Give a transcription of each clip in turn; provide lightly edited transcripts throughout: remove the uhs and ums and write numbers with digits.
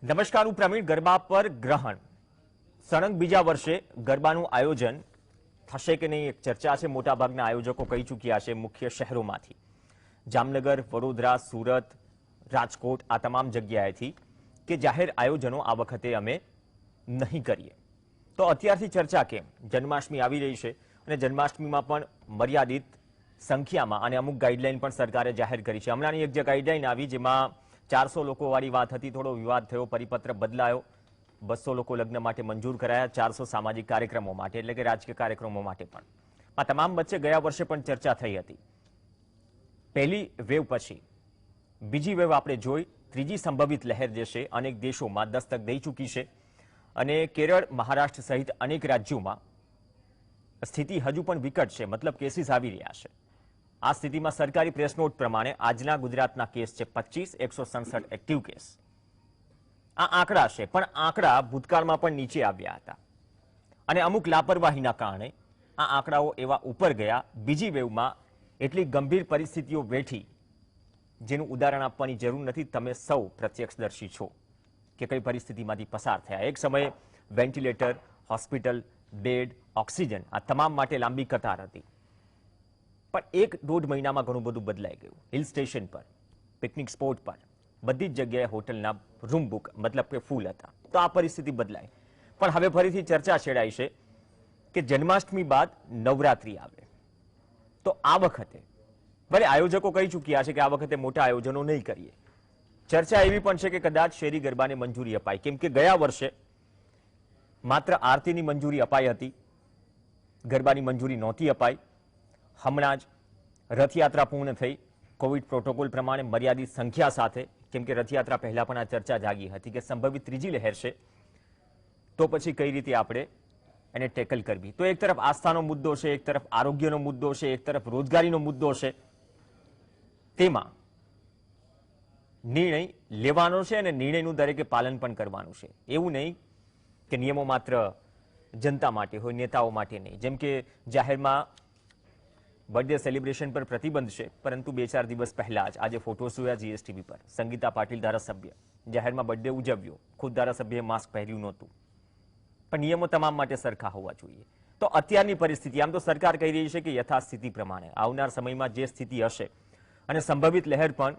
નમસ્કાર, હું પ્રવીણ. ગરબા પર ગ્રહણ સળંગ બીજા વર્ષે ગરબાનું આયોજન થશે કે નહીં એક ચર્ચા છે. મોટાભાગના આયોજકો કહી ચૂક્યા છે મુખ્ય શહેરોમાંથી, જામનગર, વડોદરા, સુરત, રાજકોટ, આ તમામ જગ્યાએથી કે જાહેર આયોજનો આ વખતે અમે નહીં કરીએ. તો અત્યારથી ચર્ચા કેમ? જન્માષ્ટમી આવી રહી છે અને જન્માષ્ટમીમાં પણ મર્યાદિત સંખ્યામાં અને અમુક ગાઈડલાઈન પણ સરકારે જાહેર કરી છે. હમણાંની એક જે ગાઈડલાઈન આવી જેમાં 400 લોકો વાળી વાત હતી, થોડો વિવાદ થયો, પરિપત્ર બદલાયો. 200 લોકો લગ્ન માટે મંજૂર કરાયા, 400 સામાજિક કાર્યક્રમો માટે, એટલે કે રાજકીય કાર્યક્રમો માટે પણ. આ તમામ વચ્ચે ગયા વર્ષે પણ ચર્ચા થઈ હતી. પહેલી વેવ પછી બીજી વેવ આપણે જોઈ, ત્રીજી સંભવિત લહેર જે છે અનેક દેશોમાં દસ્તક દઈ ચૂકી છે અને કેરળ, મહારાષ્ટ્ર સહિત અનેક રાજ્યોમાં સ્થિતિ હજુ પણ વિકટ છે, મતલબ કેસીસ આવી રહ્યા છે. આ સ્થિતિમાં સરકારી પ્રેસ નોટ પ્રમાણે આજના ગુજરાતના કેસ છે 25, 167 એક્ટિવ કેસ. આ આંકડા છે, પણ આંકડા ભૂતકાળમાં પણ નીચે આવ્યા હતા અને અમુક લાપરવાહીના કારણે આ આંકડાઓ એવા ઉપર ગયા. બીજી વેવમાં એટલી ગંભીર પરિસ્થિતિઓ વેઠી જેનું ઉદાહરણ આપવાની જરૂર નથી. તમે સૌ પ્રત્યક્ષદર્શી છો કે કઈ પરિસ્થિતિમાંથી પસાર થયા. એક સમયે વેન્ટિલેટર, હોસ્પિટલ, બેડ, ઓક્સિજન આ તમામ માટે લાંબી કતાર હતી. પણ 1-1.5 મહિનામાં ઘણું બધું બદલાઈ ગયું. હિલ સ્ટેશન પર, પિકનિક સ્પોટ પર, બધી જ જગ્યાએ હોટલના રૂમ બુક, મતલબ કે ફૂલ હતા. તો આ પરિસ્થિતિ બદલાય. પણ હવે ફરીથી ચર્ચા છેડાઈ છે કે જન્માષ્ટમી બાદ નવરાત્રી આવે તો આ વખતે, ભલે આયોજકો કહી ચૂક્યા છે કે આ વખતે મોટા આયોજનો નહીં કરીએ, ચર્ચા એવી પણ છે કે કદાચ શેરી ગરબાને મંજૂરી અપાય. કેમ કે ગયા વર્ષે માત્ર આરતીની મંજૂરી અપાઈ હતી, ગરબાની મંજૂરી નહોતી અપાઈ. હમણાં જ રથયાત્રા પૂર્ણ થઈ, કોવિડ પ્રોટોકોલ પ્રમાણે મર્યાદિત સંખ્યા સાથે. કેમ કે રથયાત્રા પહેલા પણ આ ચર્ચા જાગી હતી કે સંભવિત ત્રીજી લહેર છે, તો પછી કઈ રીતે આપણે એને ટેકલ કરવી. તો એક તરફ આસ્થાનો મુદ્દો છે, એક તરફ આરોગ્યનો મુદ્દો છે, એક તરફ રોજગારીનો મુદ્દો છે. તેમાં નિર્ણય લેવાનો છે અને નિર્ણયનું દરેકે પાલન પણ કરવાનું છે. એવું નહીં કે નિયમો માત્ર જનતા માટે હોય, નેતાઓ માટે નહીં. જેમ કે જાહેરમાં બર્થડે સેલિબ્રેશન પર પ્રતિબંધ છે, પરંતુ 2-4 દિવસ પહેલા જ આજે ફોટોસ જોયા જીએસટીવી પર, સંગીતા પાટીલ ધારાસભ્ય જાહેરમાં બર્થડે ઉજવ્યો, ખુદ ધારાસભ્યએ માસ્ક પહેર્યું નહોતું. પણ નિયમો તમામ માટે સરખા હોવા જોઈએ. તો અત્યારની પરિસ્થિતિ, આમ તો સરકાર કહી રહી છે કે યથાસ્થિતિ પ્રમાણે આવનાર સમયમાં જે સ્થિતિ હશે અને સંભવિત લહેર પણ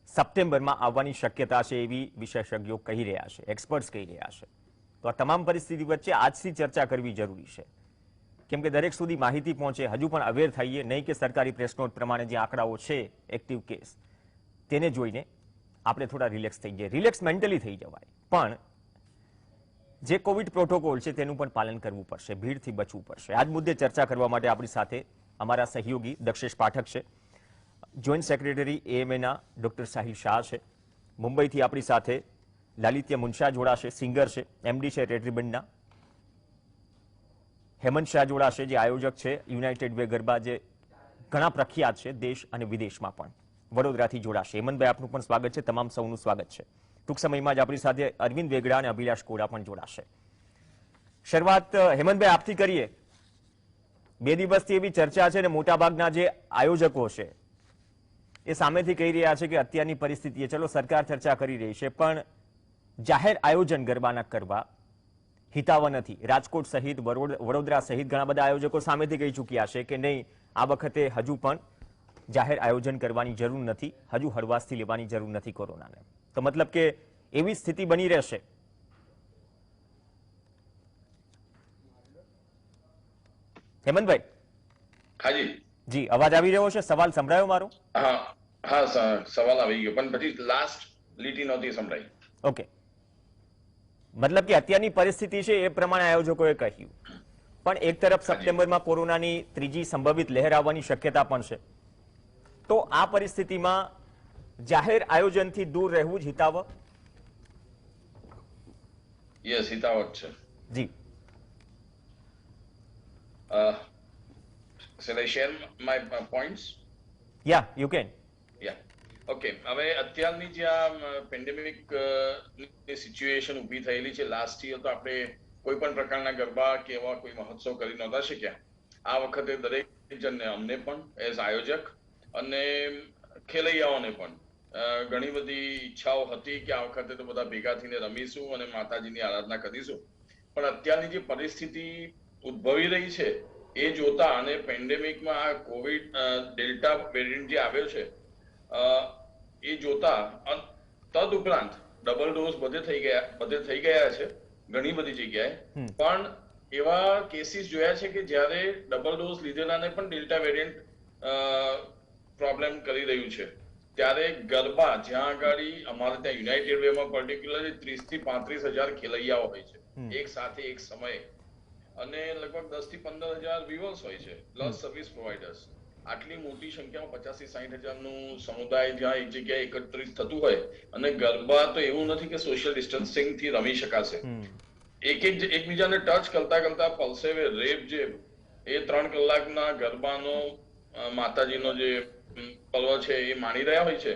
સપ્ટેમ્બરમાં આવવાની શક્યતા છે એવી વિશેષજ્ઞો કહી રહ્યા છે, એક્સપર્ટ્સ કહી રહ્યા છે. તો આ તમામ પરિસ્થિતિ વચ્ચે આજથી ચર્ચા કરવી જરૂરી છે. કેમ કે દરેક સુધી માહિતી પહોંચે, હજુ પણ અવેર થઈએ, નહીં કે સરકારી પ્રેસ નોટ પ્રમાણે જે આંકડાઓ છે એક્ટિવ કેસ તેને જોઈને આપણે થોડા રિલેક્સ થઈ જઈએ. રિલેક્સ મેન્ટલી થઈ જવાય, પણ જે કોવિડ પ્રોટોકોલ છે તેનું પણ પાલન કરવું પડશે, ભીડથી બચવું પડશે. આ જ મુદ્દે ચર્ચા કરવા માટે આપણી સાથે અમારા સહયોગી દક્ષેશ પાઠક છે, જોઈન્ટ સેક્રેટરી એએમએના ડોક્ટર સાહિલ શાહ છે, મુંબઈથી આપણી સાથે લાલિત્ય મુનશા જોડાશે, સિંગર છે, એમડી છે રેડ રિબનના, હેમંત શાહ જોડાશે જે આયોજક છે યુનાઇટેડ વે ગરબા, જે ઘણા પ્રખ્યાત છે દેશ અને વિદેશમાં પણ, વડોદરાથી જોડાશે. હેમંતભાઈ, આપનું પણ સ્વાગત છે, તમામ સૌનું સ્વાગત છે. ટૂંક સમયમાં જ આપણી સાથે અરવિંદ વેગડા અને અભિલાષ કોડા પણ જોડાશે. શરૂઆત હેમંતભાઈ આપથી કરીએ. 2 દિવસથી એવી ચર્ચા છે ને મોટાભાગના જે આયોજકો છે એ સામેથી કહી રહ્યા છે કે અત્યારની પરિસ્થિતિએ, ચલો સરકાર ચર્ચા કરી રહી છે, પણ જાહેર આયોજન ગરબાના કરવા હિતાવ નથી. રાજકોટ સહિત, વડોદરા સહિત ઘણા બધા આયોજકો સામેથી કહી ચૂક્યા છે કે નહીં, આ વખતે હજુ પણ જાહેર આયોજન કરવાની જરૂર નથી, હજુ હળવાશથી લેવાની જરૂર નથી કોરોનાને. તો મતલબ કે એવી સ્થિતિ બની રહેશે. હેમંતભાઈ. હાજી જી, અવાજ આવી રહ્યો છે? સવાલ સંભળાયો મારો? હા હા, સવાલ આવી ગયો, પણ પછી લાસ્ટ લીટી નહોતી સંભળાઈ. ઓકે, મતલબ કે અત્યારની પરિસ્થિતિ છે એ પ્રમાણે આયોજકોએ કહ્યું, પણ એક તરફ સપ્ટેમ્બરમાં કોરોનાની ત્રીજી સંભવિત લહેર આવવાની શક્યતા પણ છે. તો આ પરિસ્થિતિમાં જાહેર આયોજનથી દૂર રહેવું જ હિતાવહ? યસ, હિતાવહ છે. જી. Shall I share my points? Yeah, you can. Yeah. Okay, હવે અત્યારની જે આ પેન્ડેમિક સિચ્યુએશન ઊભી થયેલી છે, લાસ્ટ યર તો આપણે કોઈ પણ પ્રકારના ગરબા કે એવા કોઈ મહોત્સવ કરી નહોતા શક્યા. આ વખતે દરેક જણને, અમને પણ એઝ આયોજક અને ખેલૈયાઓને પણ ઘણી બધી ઈચ્છાઓ હતી કે આ વખતે તો બધા ભેગા થઈને રમીશું અને માતાજીની આરાધના કરીશું, પણ અત્યારની જે પરિસ્થિતિ ઉદ્ભવી રહી છે એ જોતા અને પેન્ડેમિકમાં આ કોવિડ ડેલ્ટા વેરિયન્ટ જે આવ્યો છે એ જોતા તદ ઉપરાંત ડબલ ડોઝ બધે થઈ ગયા છે ઘણી બધી જગ્યાએ, પણ એવા કેસીસ જોયા છે કે જ્યારે ડબલ ડોઝ લીધેલાને પણ ડેલ્ટા વેરિયન્ટ પ્રોબ્લેમ કરી રહ્યું છે, ત્યારે ગરબા જ્યાં આગળ અમારે ત્યાં યુનાઇટેડ વેમાં પર્ટિક્યુલરલી 30 થી 35,000 ખેલૈયાઓ હોય છે એક સાથે એક સમયે, અને લગભગ 10 થી 15,000 વ્યુઅર્સ હોય છે પ્લસ સર્વિસ પ્રોવાઇડર્સ. આટલી મોટી સંખ્યામાં 50 થી 60,000 નું સમુદાય જ્યાં એક જગ્યાએ એકત્રિત થતું હોય, અને ગરબા તો એવું નથી કે સોશિયલ ડિસ્ટન્સિંગ થી રમી શકાશે, એકબીજાને ટચ કરતા કરતા પલ્સેવે રેપ જે એ 3 કલાકના ગરબાનો માતાજીનો જે પર્વ છે એ માણી રહ્યા હોય છે,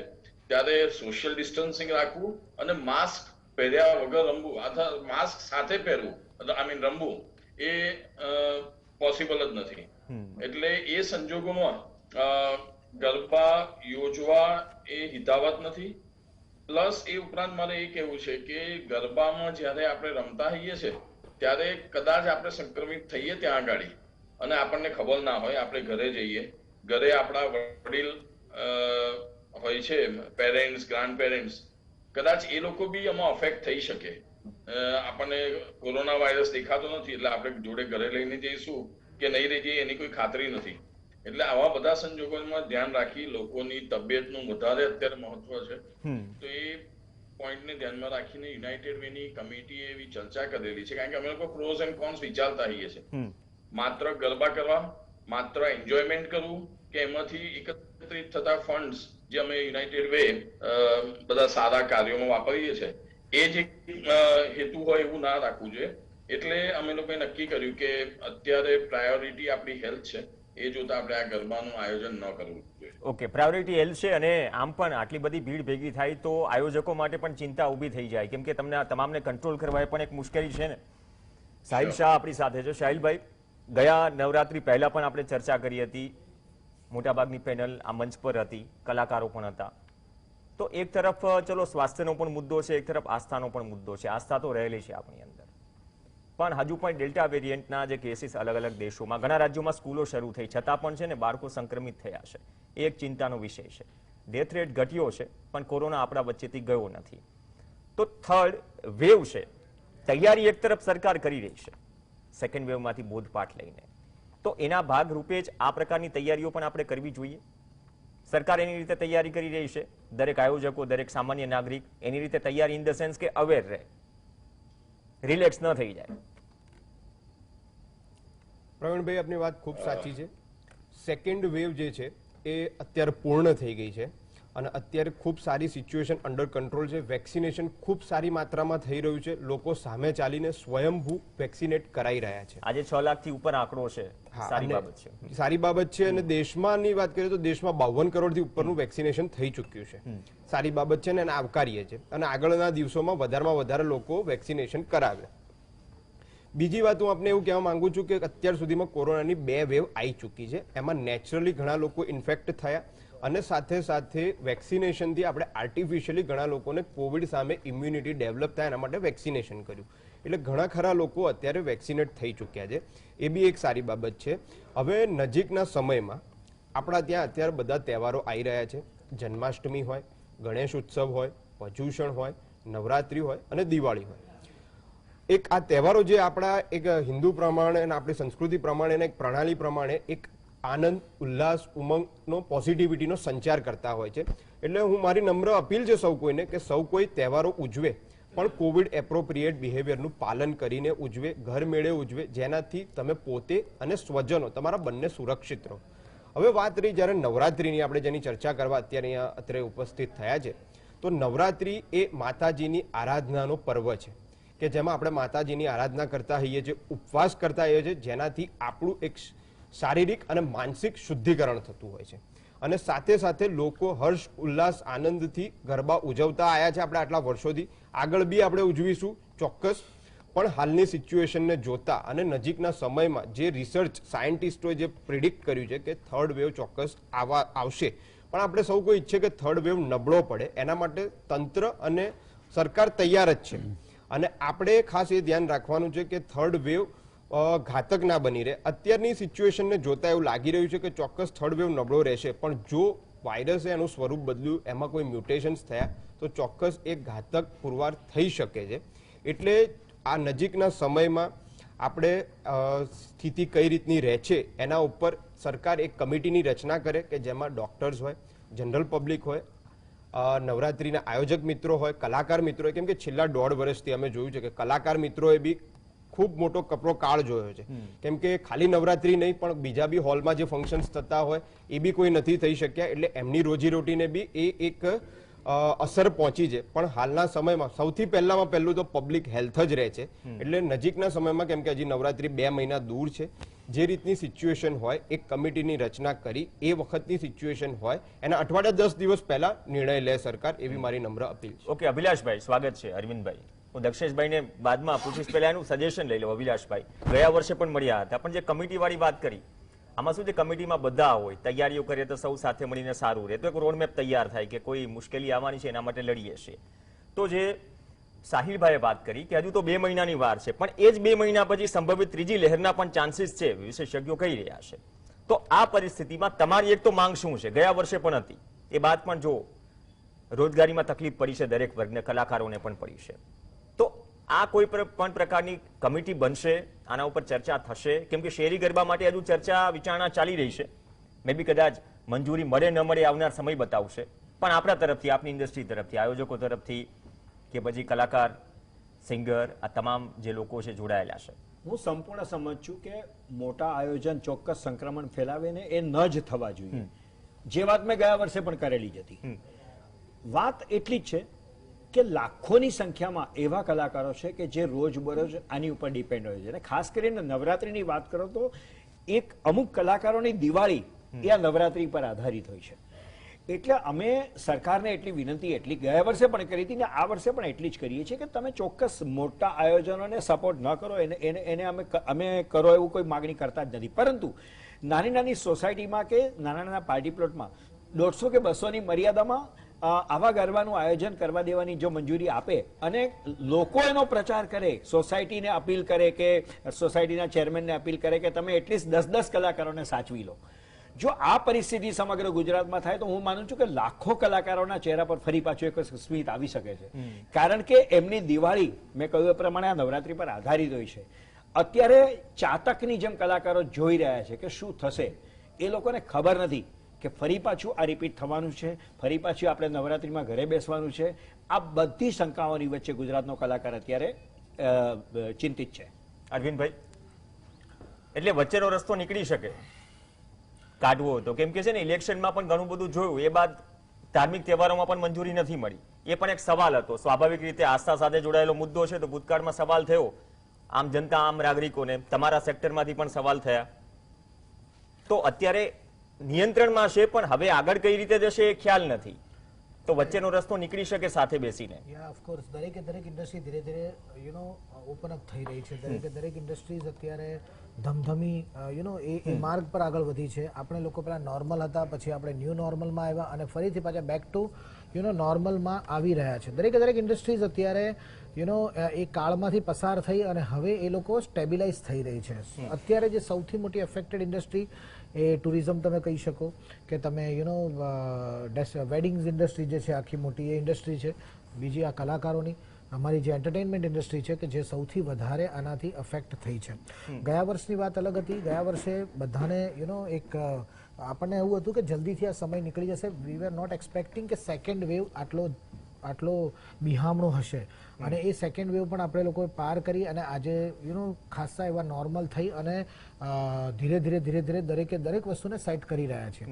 ત્યારે સોશિયલ ડિસ્ટન્સિંગ રાખવું અને માસ્ક પહેર્યા વગર રમવું અથવા માસ્ક સાથે પહેરવું રમવું એ પોસિબલ જ નથી. એટલે એ સંજોગોમાં ગરબા યોજવા એ હિતાવત નથી. પ્લસ એ ઉપરાંત મારે એ કહેવું છે કે ગરબામાં જ્યારે આપણે રમતા હોઈએ છીએ ત્યારે કદાચ આપણે સંક્રમિત થઈએ ત્યાં આગળ અને આપણને ખબર ના હોય, આપણે ઘરે જઈએ, ઘરે આપણા વડીલ હોય છે, પેરેન્ટ્સ, ગ્રાન્ડ પેરેન્ટ્સ, કદાચ એ લોકો બી એમાં અફેક્ટ થઈ શકે. આપણને કોરોના વાયરસ દેખાતો નથી એટલે આપણે જોડે ઘરે લઈને જઈશું કે નહીં લઈ જઈએ એની કોઈ ખાતરી નથી. એટલે આવા બધા સંજોગોમાં ધ્યાન રાખી લોકોની તબિયતનું વધારે અત્યારે મહત્વ છે, તો એ પોઈન્ટને ધ્યાનમાં રાખીને યુનાઇટેડ વેની કમિટીએ એવી ચર્ચા કરેલી છે, કારણ કે અમે લોકો પ્રોઝ એન્ડ કોન્સ વિચારતા હોઈએ છીએ. માત્ર ગરબા કરવા, માત્ર એન્જોયમેન્ટ કરવું, કે એમાંથી એકત્રિત થતા ફંડ્સ જે અમે યુનાઇટેડ વે બધા સારા કાર્યોમાં વાપરીએ છીએ એ જ હેતુ હોય એવું ના રાખવું જોઈએ. એટલે અમે લોકોએ નક્કી કર્યું કે અત્યારે પ્રાયોરિટી આપણી હેલ્થ છે, એ જોતા આપણે આ ગરબાનું આયોજન ન કરવું જોઈએ. ઓકે, પ્રાયોરિટી હેલ્થ છે, અને આમ પણ આટલી બધી ભીડ ભેગી થાય તો આયોજકો માટે પણ ચિંતા ઊભી થઈ જાય, કેમ કે તમને તમામને કંટ્રોલ કરવા એ પણ એક મુશ્કેલી છે ને. સાહિલ શાહ આપણી સાથે છે. સાહિલભાઈ, ગયા નવરાત્રી પહેલા પણ આપણે ચર્ચા કરી હતી, મોટાભાગની પેનલ આ મંચ પર હતી, કલાકારો પણ હતા. તો એક તરફ ચલો સ્વાસ્થ્યનો પણ મુદ્દો છે, એક તરફ આસ્થાનો પણ મુદ્દો છે. આસ્થા તો રહેલી છે આપણી અંદર, પણ હજુ પણ ડેલ્ટા વેરિયન્ટના જે કેસીસ અલગ અલગ દેશોમાં, ઘણા રાજ્યોમાં સ્કૂલો શરૂ થઈ છતાં પણ છે ને બાળકો સંક્રમિત થયા છે, એ એક ચિંતાનો વિષય છે. ડેથ રેટ ઘટ્યો છે પણ કોરોના આપણા વચ્ચેથી ગયો નથી. તો થર્ડ વેવ છે, તૈયારી એક તરફ સરકાર કરી રહી છે સેકન્ડ વેવમાંથી બોધપાઠ લઈને, તો એના ભાગ રૂપે જ આ પ્રકારની તૈયારીઓ પણ આપણે કરવી જોઈએ. સરકાર એની રીતે તૈયારી કરી રહી છે, દરેક આયોજકો, દરેક સામાન્ય નાગરિક એની રીતે તૈયારી ઇન ધ સેન્સ કે અવેર રહે, રિલેક્સ ન થઈ જાય. પ્રવીણભાઈ, આપની વાત ખૂબ સાચી છે. સેકન્ડ વેવ જે છે એ અત્યારે પૂર્ણ થઈ ગઈ છે અને અત્યારે ખૂબ સારી સિચ્યુએશન અંડર કંટ્રોલ છે. વેક્સિનેશન ખૂબ સારી માત્રામાં થઈ રહ્યું છે. લોકો સામે ચાલીને સ્વયંભૂ વેક્સિનેટ કરાઈ રહ્યા છે. આજે 6 લાખથી ઉપર આંકડો છે, સારી બાબત છે. સારી બાબત છે. અને દેશમાંની વાત કરીએ તો દેશમાં 52 કરોડથી ઉપરનું વેક્સિનેશન થઈ ચૂક્યું છે. સારી બાબત છે ને એને આવકારીએ છે, અને આગળના દિવસોમાં વધારેમાં વધારે લોકો વેક્સિનેશન કરાવે. બીજી વાત હું આપને એવું કહેવા માંગુ છું કે અત્યાર સુધીમાં કોરોનાની 2 વેવ આવી ચૂકી છે. એમાં નેચરલી ઘણા લોકો ઇન્ફેક્ટ થયા, અને સાથે સાથે વેક્સિનેશનથી આપણે આર્ટિફિશિયલી ઘણા લોકોને કોવિડ સામે ઇમ્યુનિટી ડેવલપ થાય એના માટે વેક્સિનેશન કર્યું. એટલે ઘણા ખરા લોકો અત્યારે વેક્સિનેટ થઈ ચૂક્યા છે. એ બી એક સારી બાબત છે. હવે નજીકના સમયમાં આપણા ત્યાં અત્યારે બધા તહેવારો આવી રહ્યા છે. જન્માષ્ટમી હોય, ગણેશ ઉત્સવ હોય, પર્યુષણ હોય, નવરાત્રી હોય અને દિવાળી હોય. એક આ તહેવારો જે આપણા એક હિન્દુ પ્રમાણે અને આપણી સંસ્કૃતિ પ્રમાણે અને એક પ્રણાલી પ્રમાણે એક આનંદ, ઉલ્લાસ, ઉમંગનો, પોઝિટિવિટીનો સંચાર કરતા હોય છે. એટલે હું મારી નમ્ર અપીલ છે સૌ કોઈને કે સૌ કોઈ તહેવારો ઉજવે, પણ કોવિડ એપ્રોપ્રિએટ બિહેવિયરનું પાલન કરીને ઉજવે, ઘર મેળે ઉજવે, જેનાથી તમે પોતે અને સ્વજનો તમારા બંને સુરક્ષિત રહો. હવે વાત રહી જ્યારે નવરાત્રિની, આપણે જેની ચર્ચા કરવા અત્યારે ઉપસ્થિત થયા છે, તો નવરાત્રિ એ માતાજીની આરાધનાનો પર્વ છે કે જેમાં આપણે માતાજીની આરાધના કરતા હોઈએ છીએ, ઉપવાસ કરતા હોઈએ છીએ, જેનાથી આપણું એક શારીરિક અને માનસિક શુદ્ધિકરણ થતું હોય છે. અને સાથે સાથે લોકો હર્ષ, ઉલ્લાસ, આનંદથી ગરબા ઉજવતા આવ્યા છે આપણે આટલા વર્ષોથી, આગળ બી આપણે ઉજવીશું ચોક્કસ. પણ હાલની સિચ્યુએશનને જોતા અને નજીકના સમયમાં જે રિસર્ચ સાયન્ટિસ્ટોએ જે પ્રિડિક્ટ કર્યું છે કે થર્ડ વેવ ચોક્કસ આવશે, પણ આપણે સૌ કોઈ ઈચ્છે કે થર્ડ વેવ નબળો પડે, એના માટે તંત્ર અને સરકાર તૈયાર જ છે. અને આપણે ખાસ એ ધ્યાન રાખવાનું છે કે થર્ડ વેવ ઘાતક ના બની રહે. અત્યારની સિચ્યુએશનને જોતા એવું લાગી રહ્યું છે કે ચોક્કસ થર્ડ વેવ નબળો રહેશે, પણ જો વાયરસે એનું સ્વરૂપ બદલ્યું, એમાં કોઈ મ્યુટેશન્સ થયા તો ચોક્કસ એક ઘાતક પુરવાર થઈ શકે છે. એટલે આ નજીકના સમયમાં આપણે સ્થિતિ કઈ રીતની રહે છે એના ઉપર સરકાર એક કમિટીની રચના કરે કે જેમાં ડોક્ટર્સ હોય, જનરલ પબ્લિક હોય, નવરાત્રીના આયોજક મિત્રો હોય, કલાકાર મિત્રો હોય. કેમ કે છેલ્લા 1.5 વર્ષથી અમે જોયું છે કે કલાકાર મિત્રોએ બી ખૂબ મોટો કપરો કાળ જોયો છે. કેમ કે ખાલી નવરાત્રી નહીં પણ બીજા બી હોલમાં જે ફંક્શન્સ થતા હોય એ બી કોઈ નથી થઈ શક્યા, એટલે એમની રોજીરોટીને બી એ એક અસર પહોંચી છે. પણ હાલના સમયમાં સૌથી પહેલું તો પબ્લિક હેલ્થ જ રહે છે. એટલે નજીકના સમયમાં, કેમ કે હજી નવરાત્રી 2 મહિના દૂર છે, જે રીતની સિચ્યુએશન હોય એક કમિટીની રચના કરી એ વખતની સિચ્યુએશન હોય એના અઠવાડિયા 10 દિવસ પહેલા નિર્ણય લે સરકાર, એવી મારી નમ્ર અપીલ છે. ઓકે, અભિલાષભાઈ સ્વાગત છે. અરવિંદભાઈ, હું દક્ષેશભાઈને બાદમાં પૂછીશ, પહેલા એનું સજેશન લઈ લો. અભિલાષભાઈ, ગયા વર્ષે પણ મળ્યા હતા, પણ જે કમિટી વાળી વાત કરી, આમાં શું છે, કમિટીમાં બધા હોય, તૈયારીઓ કરીએ તો સૌ સાથે મળીને સારું રહે, તો એક રોડમેપ તૈયાર થાય કે કોઈ મુશ્કેલી આવવાની છે એના માટે લડીએ છીએ. તો જે સાહિલભાઈએ વાત કરી કે હજુ તો 2 મહિનાની વાર છે, પણ એ જ 2 મહિના પછી સંભવિત ત્રીજી લહેરના પણ ચાન્સીસ છે, વિશેષજ્ઞો કહી રહ્યા છે. તો આ પરિસ્થિતિમાં તમારી એક તો માંગ શું છે? ગયા વર્ષે પણ હતી, એ બાદ પણ જો રોજગારીમાં તકલીફ પડી છે, દરેક વર્ગને, કલાકારોને પણ પડી છે, તો આ કોઈ પણ પ્રકારની કમિટી બનશે, આના ઉપર ચર્ચા થશે? કેમ કે શેરી ગરબા માટે હજુ ચર્ચા વિચારણા ચાલી રહી છે, મે બી કદાચ મંજૂરી મળે ન મળે આવનાર સમય બતાવશે. પણ આપણા તરફથી, આપની ઇન્ડસ્ટ્રી તરફથી, આયોજકો તરફથી કે પછી કલાકાર, સિંગર, આ તમામ જે લોકો છે જોડાયેલા છે, હું સંપૂર્ણ સમજ છું કે મોટા આયોજન ચોક્કસ સંક્રમણ ફેલાવે ને એ ન જ થવા જોઈએ, જે વાત મેં ગયા વર્ષે પણ કરેલી જ હતી. વાત એટલી જ છે કે લાખોની સંખ્યામાં એવા કલાકારો છે કે જે રોજબરોજ આની ઉપર ડિપેન્ડ હોય છે. અને ખાસ કરીને નવરાત્રીની વાત કરો તો એક અમુક કલાકારોની દિવાળી એ આ નવરાત્રી પર આધારિત હોય છે. એટલે અમે સરકારને એટલી વિનંતી એટલી ગયા વર્ષે પણ કરી હતી ને આ વર્ષે પણ એટલી જ કરીએ છીએ કે તમે ચોક્કસ મોટા આયોજનોને સપોર્ટ ન કરો, એને અમે કરો એવું કોઈ માગણી કરતા જ નથી. પરંતુ નાની નાની સોસાયટીમાં કે નાના નાના પાર્ટી પ્લોટમાં 150 કે 200ની મર્યાદામાં આવા ગરબાનું આયોજન કરવા દેવાની જો મંજૂરી આપે અને લોકો એનો પ્રચાર કરે, સોસાયટીને અપીલ કરે કે સોસાયટીના ચેરમેનને અપીલ કરે કે તમે એટલીસ્ટ 10-10 કલાકારોને સાચવી લો. જો આ પરિસ્થિતિ સમગ્ર ગુજરાતમાં થાય તો હું માનું છું કે લાખો કલાકારોના ચહેરા પર ફરી પાછું એક સ્મિત આવી શકે છે. કારણ કે એમની દિવાળી મેં કહ્યું એ પ્રમાણે આ નવરાત્રી પર આધારિત હોય છે. અત્યારે ચાતકની જેમ કલાકારો જોઈ રહ્યા છે કે શું થશે, એ લોકોને ખબર નથી કે ફરી પાછું આ રિપીટ થવાનું છે, ફરી પાછું આપણે નવરાત્રીમાં ઘરે બેસવાનું છે. આ બધી શંકાઓની વચ્ચે ગુજરાતનો કલાકાર અત્યારે ચિંતિત છે. અરવિંદભાઈ, એટલે વચ્ચેનો રસ્તો નીકળી શકે કાઢવો હતો? કેમ કે છે ને, ઇલેક્શનમાં પણ ઘણું બધું જોયું, એ બાદ ધાર્મિક તહેવારોમાં પણ મંજૂરી નથી મળી. એ પણ એક સવાલ હતો. સ્વાભાવિક રીતે આસ્થા સાથે જોડાયેલો મુદ્દો છે, તો ભૂતકાળમાં સવાલ થયો, આમ જનતા, આમ નાગરિકોને, તમારા સેક્ટરમાંથી પણ સવાલ થયા. તો અત્યારે નિયંત્રણમાં છે, પણ હવે આગળ કઈ રીતે જશે એ ખ્યાલ નથી. તો વચ્ચેનો રસ્તો નીકળી શકે સાથે બેસીને? ઓફકોર્સ દરેક ઇન્ડસ્ટ્રી ધીરે ધીરે ઓપન અપ થઈ રહી છે. દરેક ઇન્ડસ્ટ્રીઝ અત્યારે ધમધમી એ માર્ગ પર આગળ વધી છે. આપણે લોકો પહેલા નોર્મલ હતા, પછી આપણે ન્યૂ નોર્મલમાં આવ્યા અને ફરીથી પાછા બેક ટુ નોર્મલમાં આવી રહ્યા છે. દરેક ઇન્ડસ્ટ્રીઝ અત્યારે એ કાળમાંથી પસાર થઈ અને હવે એ લોકો સ્ટેબિલાઇઝ થઈ રહી છે. અત્યારે જે સૌથી મોટી અફેક્ટેડ ઇન્ડસ્ટ્રી એ ટુરિઝમ તમે કહી શકો, કે તમે વેડિંગ્સ ઇન્ડસ્ટ્રી જે છે આખી મોટી એ ઇન્ડસ્ટ્રી છે. બીજી આ કલાકારોની, અમારી જે એન્ટરટેનમેન્ટ ઇન્ડસ્ટ્રી છે કે જે સૌથી વધારે આનાથી અફેક્ટ થઈ છે. ગયા વર્ષની વાત અલગ હતી. ગયા વર્ષે બધાને એક આપણને એવું હતું કે જલ્દીથી આ સમય નીકળી જશે. વી વર નોટ એક્સપેક્ટિંગ કે સેકન્ડ વેવ આટલો બિહામણો હશે. અને એ સેકન્ડ વેવ પણ આપણે લોકોએ પાર કરી અને આજે ખાસા એવા નોર્મલ થઈ અને ધીરે ધીરે દરેક વસ્તુને સેટ કરી રહ્યા છે.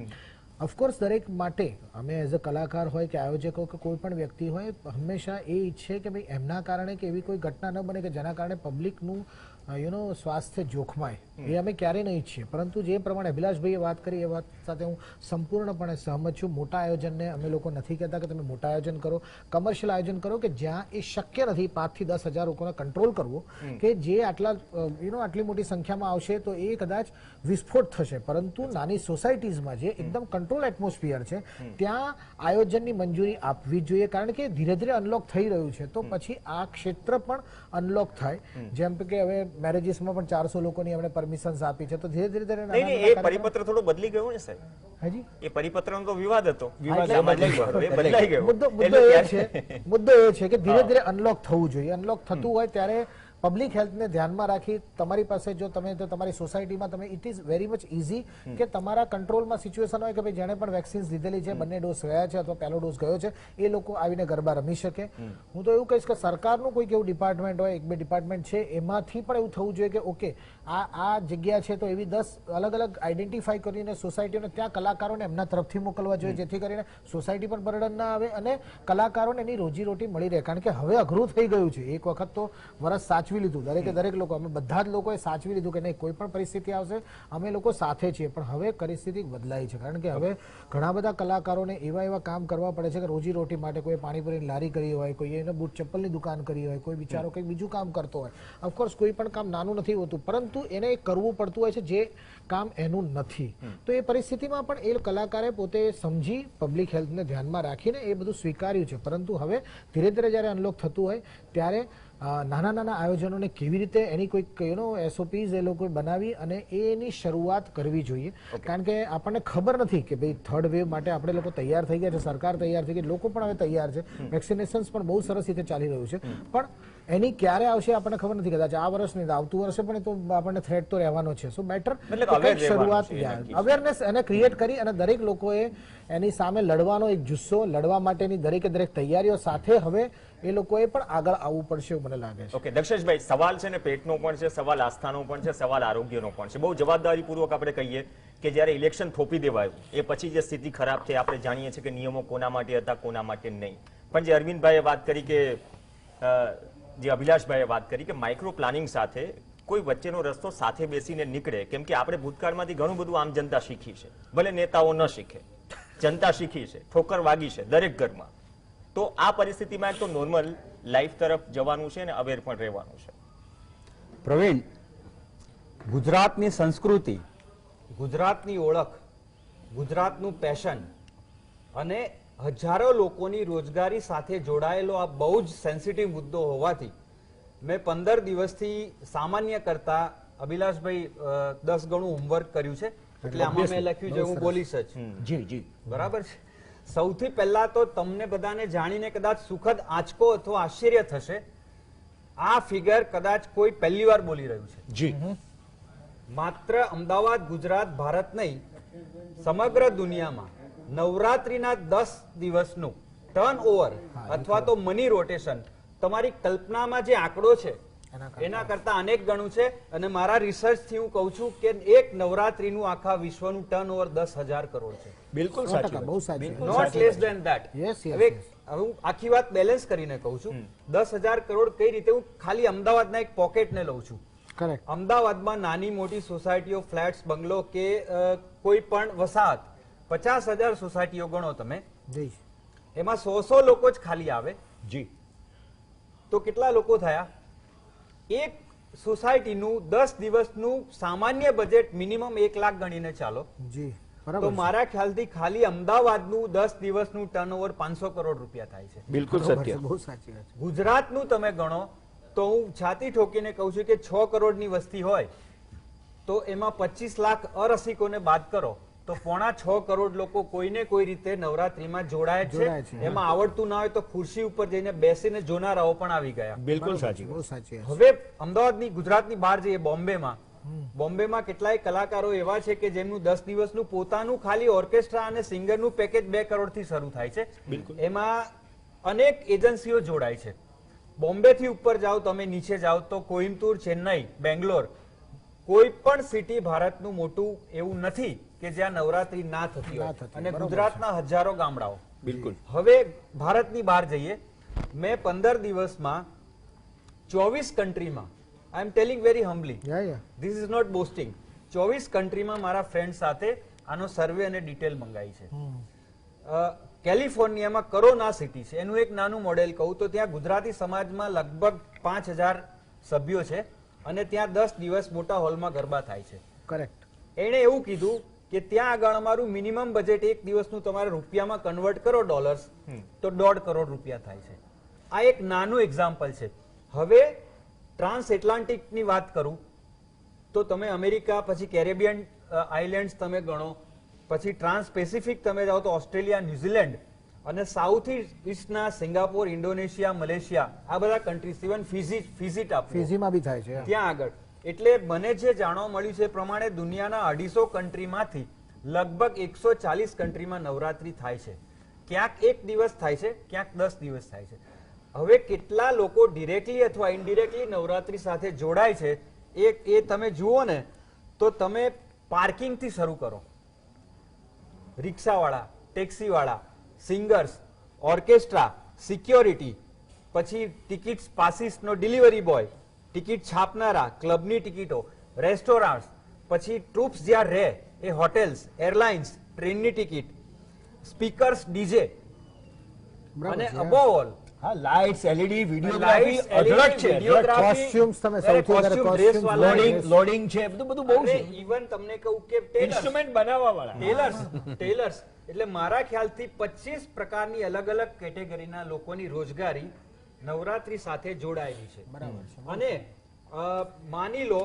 ઓફકોર્સ દરેક માટે અમે એઝ અ કલાકાર હોય કે આયોજકો કે કોઈ પણ વ્યક્તિ હોય, હંમેશા એ ઈચ્છે કે ભાઈ એમના કારણે કે એવી કોઈ ઘટના ન બને કે જેના કારણે પબ્લિકનું સ્વાસ્થ્ય જોખમાય એ અમે ક્યારેય નહીં ઈચ્છીએ. પરંતુ જે પ્રમાણે અભિલાષભાઈએ વાત કરી એ વાત સાથે હું સંપૂર્ણપણે સહમત છું. મોટા આયોજનને અમે લોકો નથી કહેતા કે તમે મોટા આયોજન કરો, કમર્શિયલ આયોજન કરો કે જ્યાં એ શક્ય નથી 5 થી 10,000 લોકોને કંટ્રોલ કરવો, કે જે આટલા આટલી મોટી સંખ્યામાં આવશે તો એ કદાચ વિસ્ફોટ થશે. પરંતુ નાની સોસાયટીઝમાં જે એકદમ કંટ્રોલ એટમોસ્ફિયર છે ત્યાં આયોજનની મંજૂરી આપવી જ જોઈએ, કારણ કે ધીરે ધીરે અનલોક થઈ રહ્યું છે. તો પછી આ ક્ષેત્ર પણ અનલોક થાય. જેમ કે હવે મેરેજીસમાં પણ 400 લોકોની આપણે પરમિશન્સ આપી છે. તો ધીરે ધીરે એ પરિપત્ર થોડો બદલી ગયો ને સાહેબ. હાજી, એ પરિપત્રનો તો વિવાદ હતો, બદલાઈ ગયો. મુદ્દો એ છે કે ધીરે ધીરે અનલોક થવું જોઈએ. અનલોક થતું હોય ત્યારે પબ્લિક હેલ્થને ધ્યાનમાં રાખી તમારી પાસે જો તમે તમારી સોસાયટીમાં તમે it is very much easy કે તમારા કંટ્રોલમાં સિચ્યુએશન હોય કે ભાઈ જેણે પણ વેક્સિન્સ લીધેલી છે, બંને ડોઝ ગયા છે અથવા પહેલો ડોઝ ગયો છે, એ લોકો આવીને ગરબા રમી શકે. હું તો એવું કહીશ કે સરકારનું કોઈક એવું ડિપાર્ટમેન્ટ હોય, 1-2 ડિપાર્ટમેન્ટ છે, એમાંથી પણ એવું થવું જોઈએ કે ઓકે આ જગ્યા છે તો એવી 10 અલગ અલગ આઈડેન્ટિફાઈ કરીને સોસાયટીઓને ત્યાં કલાકારોને એમના તરફથી મોકલવા જોઈએ, જેથી કરીને સોસાયટી પણ બર્ડન ના આવે અને કલાકારોને એની રોજીરોટી મળી રહે. કારણ કે હવે અઘરું થઈ ગયું છે. એક વખત તો વરસ સાચવી લીધું, દરેક લોકો, અમે બધા જ લોકોએ સાચવી લીધું કે નહીં કોઈ પણ પરિસ્થિતિ આવશે અમે લોકો સાથે છીએ. પણ હવે પરિસ્થિતિ બદલાઈ છે, કારણ કે હવે ઘણા બધા કલાકારોને એવા કામ કરવા પડે છે કે રોજીરોટી માટે કોઈ પાણીપુરીની લારી કરી હોય, કોઈ એને બૂટ ચપ્પલની દુકાન કરી હોય, કોઈ બિચારો કંઈક બીજું કામ કરતો હોય. ઓફકોર્સ કોઈ પણ કામ નાનું નથી હોતું, પરંતુ એને કરવું પડતું હોય છે જે કામ એનું નથી. તો એ પરિસ્થિતિમાં પણ એ કલાકારે પોતે સમજી પબ્લિક હેલ્થને ધ્યાનમાં રાખીને એ બધું સ્વીકાર્યું છે. પરંતુ હવે ધીરે ધીરે જ્યારે અનલોક થતું હોય ત્યારે નાના આયોજનોને કેવી રીતે એની કોઈક એસઓપીઝ એ લોકો બનાવી અને એની શરૂઆત કરવી જોઈએ. કારણ કે આપણને ખબર નથી કે ભાઈ થર્ડ વેવ માટે આપણે લોકો તૈયાર થઈ ગયા છે, સરકાર તૈયાર થઈ ગઈ, લોકો પણ હવે તૈયાર છે, વેક્સિનેશન્સ પણ બહુ સરસ રીતે ચાલી રહ્યું છે. પણ એની ક્યારે આવશે આપણને ખબર નથી. કદાચ આ વર્ષ નહીં, આવતું વર્ષે પણ તો આપણને થ્રેટ તો રહેવાનો છે. સો બેટર શરૂઆત અવેરનેસ એને ક્રિએટ કરી અને દરેક લોકોએ એની સામે લડવાનો એક જુસ્સો, લડવા માટેની દરેક તૈયારીઓ સાથે હવે એ લોકોએ પણ આગળ આવવું પડશે એવું મને લાગે છે. ઓકે દક્ષેશભાઈ, સવાલ છે ને પેટનો પણ છે, સવાલ આસ્થાનો પણ છે, સવાલ આરોગ્યનો પણ છે. બહુ જવાબદારીપૂર્વક આપણે કહીએ કે જ્યારે ઇલેક્શન થોપી દેવાયું એ પછી જે સ્થિતિ ખરાબ થઈ, આપણે જાણીએ છીએ કે નિયમો કોના માટે હતા, કોના માટે નહીં. પણ જે અરવિંદભાઈએ વાત કરી કે જે અભિલાષભાઈએ વાત કરી કે માઇક્રો પ્લાનિંગ સાથે કોઈ વચ્ચેનો રસ્તો સાથે બેસીને નીકળે, કેમ કે આપણે ભૂતકાળમાંથી ઘણું બધું આમ જનતા શીખી છે, ભલે નેતાઓ ન શીખે, જનતા શીખી છે, ઠોકર વાગી છે દરેક ઘરમાં. તો આ પરિસ્થિતિમાં એક તો નોર્મલ લાઈફ તરફ જવાનું છે અને અવેર પણ રહેવાનું છે. પ્રવીણ, ગુજરાતની સંસ્કૃતિ, ગુજરાતની ઓળખ, ગુજરાતનું પેશન અને હજારો લોકોની રોજગારી સાથે જોડાયેલો આ બહુ જ સેન્સિટિવ મુદ્દો હોવાથી મેં 15 દિવસથી સામાન્ય કરતા અભિલાષભાઈ 10 ગણું હોમવર્ક કર્યું છે. એટલે આમાં મેં લખ્યું છે, હું બોલીશ જ. જી બરાબર છે. સૌથી પહેલા તો તમને બધાને જાણીને કદાચ સુખદ આંચકો અથવા આશ્ચર્ય થશે, આ ફિગર કદાચ કોઈ પહેલી વાર બોલી રહ્યું છે. જી, માત્ર અમદાવાદ, ગુજરાત, ભારત નહીં, સમગ્ર દુનિયામાં નવરાત્રીના 10 દિવસનું ટર્નઓવર અથવા તો મની રોટેશન તમારી કલ્પનામાં જે આંકડો છે એના કરતા અનેક ગણું છે. અને મારા રિસર્ચ થી હું કહું છું કે એક નવરાત્રીનું આખા વિશ્વનું ટર્નઓવર 10,000 કરોડ છે. બિલકુલ સાચી, બહુ સાચી, નોટ લેસ ધેન ધેટ. હવે હું આખી વાત બેલેન્સ કરીને કહું છું. 10,000 કરોડ કઈ રીતે? હું ખાલી અમદાવાદના એક પોકેટને લઉં છું. અમદાવાદમાં નાની મોટી સોસાયટીઓ, ફ્લેટ્સ, બંગલો કે કોઈ પણ વસાહત, 50,000 સોસાયટીઓ ગણો તમે, એમાં 100 લોકો જ ખાલી આવે. જી, તો કેટલા લોકો થયા? એક સોસાયટીનું 10 દિવસનું સામાન્ય બજેટ મિનિમમ 1 લાખ ગણીને ચાલો. જી, તો મારા ખ્યાલથી ખાલી અમદાવાદનું 10 દિવસનું ટર્નઓવર 500 કરોડ રૂપિયા થાય છે. બિલકુલ સત્ય, બહુ સાચી વાત. ગુજરાતનું તમે ગણો તો હું છાતી ઠોકીને કહું છું કે 6 કરોડની વસ્તી હોય તો એમાં 25 લાખ અરસિકોને બાદ કરો તો 5.5 કરોડ લોકો કોઈને કોઈ રીતે નવરાત્રીમાં જોડાય છે. એમાં આવડતું ના હોય તો ખુરશી ઉપર જઈને બેસીને જોનારાઓ પણ આવી ગયા. બિલકુલ સાચી, બહુ સાચી. હવે અમદાવાદની, ગુજરાતની બહાર જઈએ, બોમ્બેમાં કેટલાય કલાકારો એવા છે કે જેમનું 10 દિવસનું પોતાનું ખાલી ઓર્કેસ્ટ્રા અને સિંગરનું પેકેજ 2 કરોડથી શરૂ થાય છે. એમાં અનેક એજન્સીઓ જોડાય છે. બોમ્બે થી ઉપર જાઓ તમે, નીચે જાઓ તો કોઈમ્બતુર, ચેન્નઈ, બેંગ્લોર, કોઈ પણ સિટી ભારતનું મોટું એવું નથી કે જ્યાં નવરાત્રી ના થતી હોય. અને ગુજરાતના હજારો ગામડાઓ. બિલકુલ. હવે ભારતની બહાર જઈએ, મેં 15 દિવસમાં 24 કન્ટ્રીમાં I am telling very humbly, Yeah. This is not boasting. 24 કન્ટ્રીમાં મારા ફ્રેન્ડ સાથે આનો સર્વે અને ડિટેલ મંગાઈ છે. કેલિફોર્નિયામાં કરોના સિટી છે, એનું એક નાનું મોડેલ કહું તો ત્યાં ગુજરાતી સમાજમાં લગભગ 5000 સભ્યો છે અને ત્યાં 10 દિવસ મોટા હોલમાં ગરબા થાય છે. કરેક્ટ. એણે એવું કીધું કે ત્યાં આગળ અમારું મિનિમમ બજેટ એક દિવસનું તમારે રૂપિયામાં કન્વર્ટ કરો ડોલર્સ તો 1.5 કરોડ રૂપિયા થાય છે. આ એક નાનું એક્ઝામ્પલ છે. હવે ટ્રાન્સ એટલાન્ટિકની વાત કરું તો તમે અમેરિકા, પછી કેરેબિયન આઇલેન્ડ્સ તમે ગણો, પછી ટ્રાન્સ પેસિફિક તમે જાઓ તો ઓસ્ટ્રેલિયા, ન્યુઝીલેન્ડ અને સાઉથ ઈસ્ટના સિંગાપોર, ઇન્ડોનેશિયા, મલેશિયા, આ બધા કન્ટ્રીઝ, ઇવન ફિજી ટાપુ ફીજીમાં બી થાય છે. ત્યાં આગળ. એટલે મને જે જાણવા મળ્યું છે એ પ્રમાણે દુનિયાના 250 કન્ટ્રીમાંથી લગભગ 140 કન્ટ્રીમાં નવરાત્રી થાય છે. ક્યાંક એક દિવસ થાય છે, ક્યાંક 10 દિવસ થાય છે. હવે કેટલા લોકો ડિરેક્ટલી અથવા ઇનડિરેક્ટલી નવરાત્રી સાથે જોડાય છે એ તમે જુઓ ને તો તમે પાર્કિંગથી શરૂ કરો, રિક્ષાવાળા, ટેક્સીવાળા, સિંગર્સ, ઓર્કેસ્ટ્રા, સિક્યોરિટી, પછી ટિકિટ્સ પાસીસનો ડિલિવરી બોય, ટિકિટ છાપનારા, ક્લબની ટિકિટો, રેસ્ટોરન્ટ્સ, પછી ટ્રુપ્સ જ્યાં રહે એ હોટેલ્સ, એરલાઇન્સ, ટ્રેનની ટિકિટ, સ્પીકર્સ, ડીજે અને અબોવ ઓલ હા, લાઇટ્સ, એલઈડી, વિડિયોગ્રાફી અઢળક છે. કોસ્ચ્યુમ્સ તમે સૌથી વધારે કોસ્ચ્યુમ્સ લોડિંગ છે, બધું બહુ છે. ઇવન તમને કહું કે ઇન્સ્ટ્રુમેન્ટ બનાવવા વાળા, ટેલર્સ, એટલે મારા ખ્યાલથી 25 પ્રકારની અલગ અલગ કેટેગરીના લોકોની રોજગારી નવરાત્રી સાથે જોડાયેલી છે. બરાબર છે. અને માની લો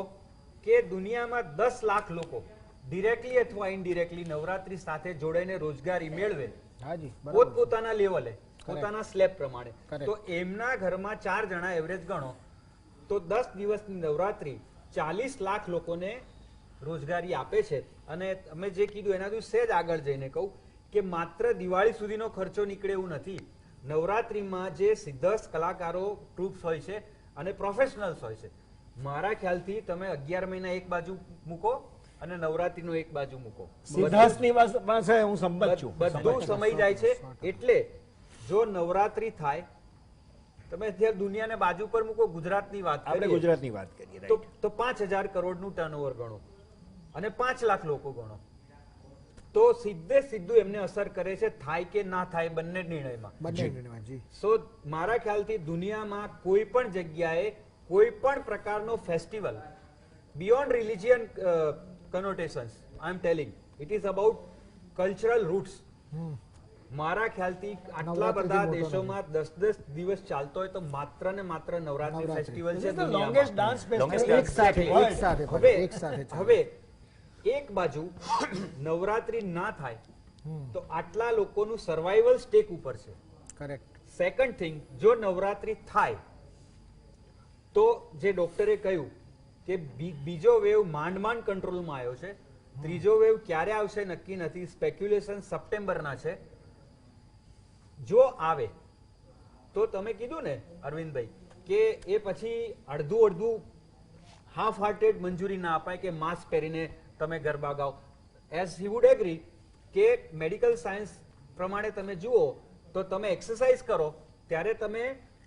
કે દુનિયામાં 10 લાખ લોકો ડિરેક્ટલી અથવા ઇનડિરેક્ટલી નવરાત્રી સાથે જોડાઈને રોજગારી મેળવે હાજી, પોતપોતાના લેવલે, પોતાના સ્લેબ પ્રમાણે, Correct. તો એમના ઘરમાં 4 જણા એવરેજ ગણો તો 10 દિવસની નવરાત્રી 40 લાખ લોકોને રોજગારી આપે છે. અને અમે જે કીધું એનાથી સહેજ આગળ જઈને કહું કે માત્ર દિવાળી સુધીનો ખર્ચો નીકળે એવું નથી. નવરાત્રીમાં જે સિદ્ધ કલાકારો, ટ્રુપ્સ હોય છે અને પ્રોફેશનલ્સ હોય છે, મારા ખ્યાલથી તમે 11 મહિના એક બાજુ મૂકો અને નવરાત્રીનો એક બાજુ મૂકો, સિદ્ધાર્થની પાસે હું સંમત છું. બધું સમય જાય છે. એટલે જો નવરાત્રી થાય, તમે અત્યારે દુનિયાને બાજુ પર મૂકો, ગુજરાતની વાત આપણે કરીએ ગુજરાતની વાત કરીએ, right. તો 5000 કરોડનું ટર્નઓવર ગણો અને 5 લાખ લોકો ગણો તો સીધું એમને અસર કરે છે, થાય કે ના થાય બંને નિર્ણયમાં. જી. સો મારા ખ્યાલથી દુનિયામાં કોઈ પણ જગ્યાએ કોઈ પણ પ્રકારનો festival beyond religion connotations, I am telling, it is about cultural roots. મારા ખ્યાલથી આટલા બધા દેશોમાં 10 દિવસ ચાલતો હોય તો માત્ર ને માત્ર નવરાત્રી ફેસ્ટિવલ છે લોંગેસ્ટ ડાન્સ એક સાથે હવે એક બાજુ નવરાત્રી ના થાય તો આટલા લોકોનું સર્વાઈવલ સ્ટેક ઉપર છે. કરેક્ટ. સેકન્ડ થિંગ, જો નવરાત્રી થાય તો જે ડોક્ટરે કહ્યું કે બીજો વેવ માંડ કંટ્રોલમાં આવ્યો છે, ત્રીજો વેવ ક્યારે આવશે નક્કી નથી, સ્પેક્યુલેશન સપ્ટેમ્બરના છે. જો આવે તો તમે કીધું ને અરવિંદભાઈ કે એ પછી અડધું હાફ હાર્ટેડ મંજૂરી ના અપાય કે માસ્ક પહેરીને તમે ગરબા ગાઓ. એઝ હી વુડ એગ્રી કે મેડિકલ સાયન્સ પ્રમાણે તમે જુઓ તો તમે એક્સરસાઇઝ કરો ત્યારે તમે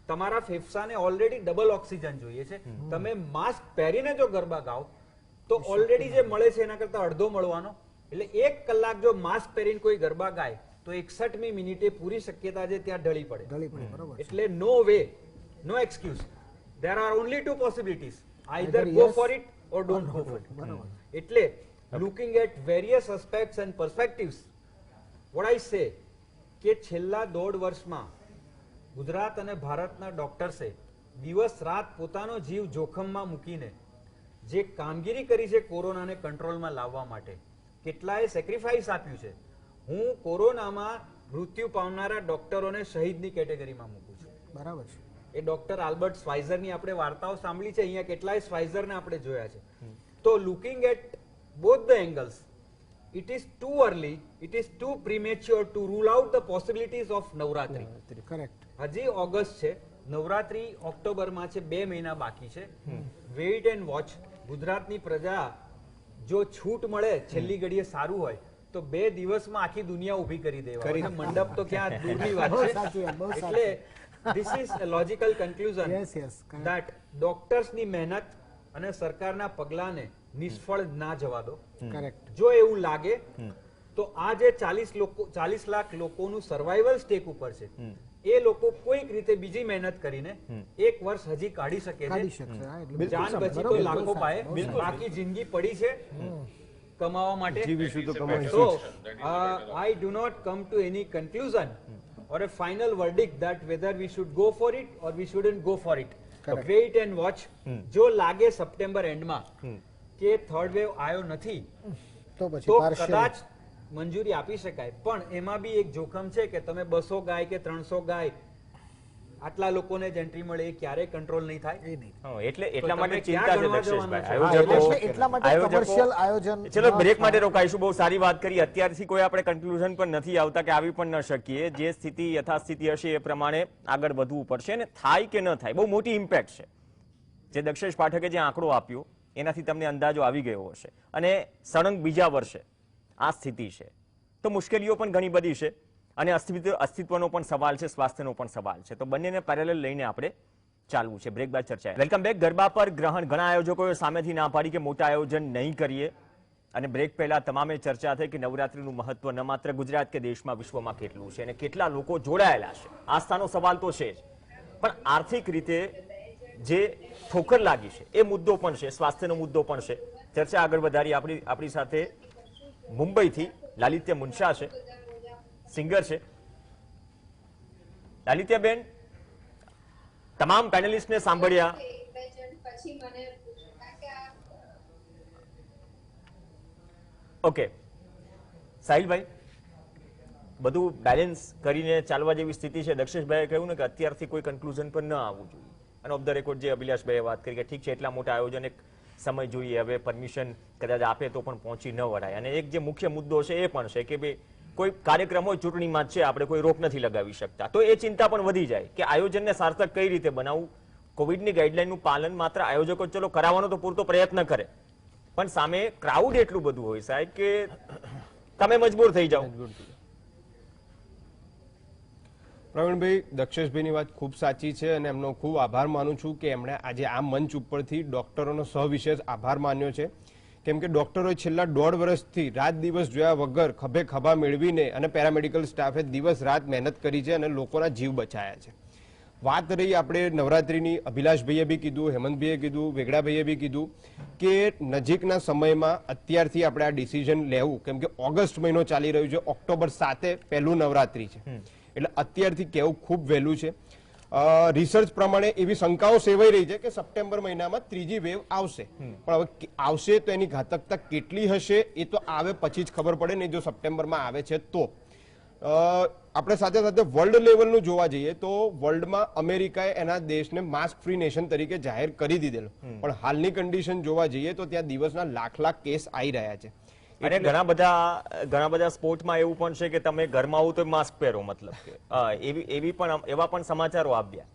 તમારા ફેફસાને ઓલરેડી ડબલ ઓક્સિજન જોઈએ છે. તમે માસ્ક પહેરીને જો ગરબા ગાઓ તો ઓલરેડી જે મળે છે એના કરતા અડધો મળવાનો. એટલે 1 કલાક જો માસ્ક પહેરીને કોઈ ગરબા ગાય તો 61મી મિનિટે પૂરી શક્યતા છે ત્યાં ઢળી પડે. એટલે no way, no excuse. there are only 2 possibilities, either go for it or don't go for it. એટલે looking at various aspects and perspectives, what I say કે છેલ્લા 1.5 વર્ષમાં ગુજરાત અને ભારતના ડોક્ટર્સે દિવસ રાત પોતાનો જીવ જોખમમાં મૂકીને જે કામગીરી કરી છે કોરોનાને કંટ્રોલમાં લાવવા માટે, કેટલાએ સેક્રિફાઈસ આપ્યું છે. હું કોરોનામાં મૃત્યુ પામનારા ડોક્ટરોને શહીદની કેટેગરીમાં મૂકું છું. બરાબર છે. એ ડોક્ટર આલ્બર્ટ સ્વાઇઝરની આપણે વાર્તાઓ સાંભળી છે, અહીંયા કેટલાય સ્વાઇઝરને આપણે જોયા છે. તો looking at both the angles, it is too early, it is too premature to rule out the possibilities of Navratri. Correct. હજી ઓગસ્ટ છે, નવરાત્રી ઓક્ટોબરમાં છે, 2 મહિના બાકી છે. Weight and watch. ગુજરાતની પ્રજા જો છૂટ મળે છેલ્લી ઘડીએ સારું હોય તો 2 દિવસમાં આખી દુનિયા ઊભી કરી દેવા. મંડપ તો ક્યાં દૂરની વાત છે. એટલે this is a logical conclusion that doctors ની મહેનત અને સરકારના પગલાને નિષ્ફળ ના જવા દો. કરેક્ટ. જો એવું લાગે તો આ જે 40 લાખ લોકોનું સર્વાઈવલ સ્ટેક ઉપર છે એ લોકો કોઈક રીતે બીજી મહેનત કરીને 1 વર્ષ હજી કાઢી શકે કાઢી છે. શકશે. હા, એટલે જાન બચી તો લાખો પાએ, બાકી જિંદગી પડી છે કમાવા માટે. જીવીશું તો કમાઈશું. So, I do not come to any conclusion or a final verdict that whether we should go for it or we shouldn't go for it. Wait and watch. જો લાગે સપ્ટેમ્બર એન્ડમાં કે થર્ડ વેવ આવ્યો નથી તો પછી તો partial. કદાચ મંજૂરી આપી શકાય, પણ એમાં બી એક જોખમ છે કે તમે 200 ગાય કે 300 ગાય આટલા લોકોને જ એન્ટ્રી મળે એ ક્યારેય કંટ્રોલ નહીં થાય. એ નહીં. એટલા તમે માટે ક્યાં ચિંતા છે ગણવા દક્ષેશભાઈ. જવાના છો? એટલે એટલા માટે commercial આયોજન ચલો ન બ્રેક માટે થાય. રોકાઈશું. બહુ સારી વાત કરી. અત્યારથી કોઈ આપણે કન્ક્લુઝન પર નથી આવતા કે આવી પણ ન શકીએ. જે સ્થિતિ યથાસ્થિતિ હશે એ પ્રમાણે આગળ વધવું પડશે અને થાય કે ન થાય બહુ મોટી ઇમ્પેક્ટ છે. જે દક્ષેશ પાઠકે જે આંકડો આપ્યો એનાથી તમને અંદાજો આવી ગયો હશે. અને સળંગ બીજા વર્ષે આ સ્થિતિ છે તો મુશ્કેલીઓ પણ ઘણી બધી છે અને અસ્તિત્વનો પણ સવાલ છે, સ્વાસ્થ્યનો પણ સવાલ છે. તો બંનેને પેરેલલ લઈને આપણે ચાલવું છે. બ્રેક બાદ ચર્ચા. Welcome back. ગરબા પર ગ્રહણ ઘણા આયોજકોએ સામેથી ના પાડી કે મોટા આયોજન નહીં કરીએ અને બ્રેક પહેલા તમામે ચર્ચા થઈ કે નવરાત્રીનું મહત્વ ન માત્ર ગુજરાત કે દેશમાં, વિશ્વમાં કેટલું છે અને કેટલા લોકો જોડાયેલા છે. આસ્થાનો સવાલ તો છે જ, પણ આર્થિક રીતે જે ઠોકર લાગી છે એ મુદ્દો પણ છે, સ્વાસ્થ્યનો મુદ્દો પણ છે. ચર્ચા આગળ વધારી. આપણી સાથે મુંબઈથી લાલિત્ય મુનશા છે, સિંગર છે. લાલિત્યાબેન, તમામ પેનલિસ્ટને સાંભળ્યા. ઓકે સાહિલભાઈ, બધું બેલેન્સ કરીને ચાલવા જેવી સ્થિતિ છે. દક્ષેશભાઈએ કહ્યું ને કે અત્યારથી કોઈ કન્ક્લુઝન પર ન આવવું જોઈએ અને ઓફ ધ રેકોર્ડ જે અભિલાષભાઈએ વાત કરી કે ઠીક છે એટલા મોટા આયોજન એક સમય જોઈએ, હવે પરમિશન કદાચ આપે તો પણ પહોંચી ન વળાય. અને એક જે મુખ્ય મુદ્દો છે એ પણ છે કે ભાઈ કોઈ કાર્યક્રમ હોય ચૂંટણીમાં જ છે, આપણે કોઈ રોક નથી લગાવી શકતા, તો એ ચિંતા પણ વધી જાય કે આયોજનને સાર્થક કઈ રીતે બનાવવું. કોવિડની ગાઈડલાઈનનું પાલન માત્ર આયોજકો ચલો કરાવવાનો તો પૂરતો પ્રયત્ન કરે, પણ સામે ક્રાઉડ એટલું બધું હોય સાહેબ કે તમે મજબૂર થઈ જાઓ. પ્રવીણભાઈ, દક્ષેશભાઈની વાત ખૂબ સાચી છે અને એમનો ખૂબ આભાર માનું છું કે એમણે આજે આ મંચ ઉપરથી ડોક્ટરોનો સવિશેષ આભાર માન્યો છે. કેમ કે ડોક્ટરોએ છેલ્લા 1.5 વર્ષથી રાત દિવસ જોયા વગર ખભે ખભા મેળવીને અને પેરામેડિકલ સ્ટાફે દિવસ રાત મહેનત કરી છે અને લોકોના જીવ બચાયા છે. વાત રહી આપણે નવરાત્રીની, અભિલાષભાઈએ બી કીધું, હેમંતભાઈએ કીધું, વેગડાભાઈએ બી કીધું કે નજીકના સમયમાં અત્યારથી આપણે આ ડિસિઝન લેવું, કેમ કે ઓગસ્ટ મહિનો ચાલી રહ્યો છે, ઓક્ટોબર 7 પહેલું નવરાત્રી છે, એટલે અત્યારથી કહેવું ખૂબ વહેલું છે. રિસર્ચ પ્રમાણે એવી શંકાઓ સેવાઈ રહી છે કે સપ્ટેમ્બર મહિનામાં ત્રીજી વેવ આવશે, પણ હવે આવશે તો એની ઘાતકતા કેટલી હશે એ તો આવે પછી જ ખબર પડે ને. જો સપ્ટેમ્બરમાં આવે છે તો આપણે સાથે સાથે વર્લ્ડ લેવલનું જોવા જઈએ તો વર્લ્ડમાં અમેરિકાએ એના દેશને માસ્ક ફ્રી નેશન તરીકે જાહેર કરી દીધેલો, પણ હાલની કન્ડિશન જોવા જઈએ તો ત્યાં દિવસના લાખ કેસ આવી રહ્યા છે. અને ઘણા બધા સ્પોર્ટમાં એવું પણ છે કે તમે ઘરમાં આવો તો માસ્ક પહેરો, મતલબ કે એવા પણ સમાચારો આવ્યા.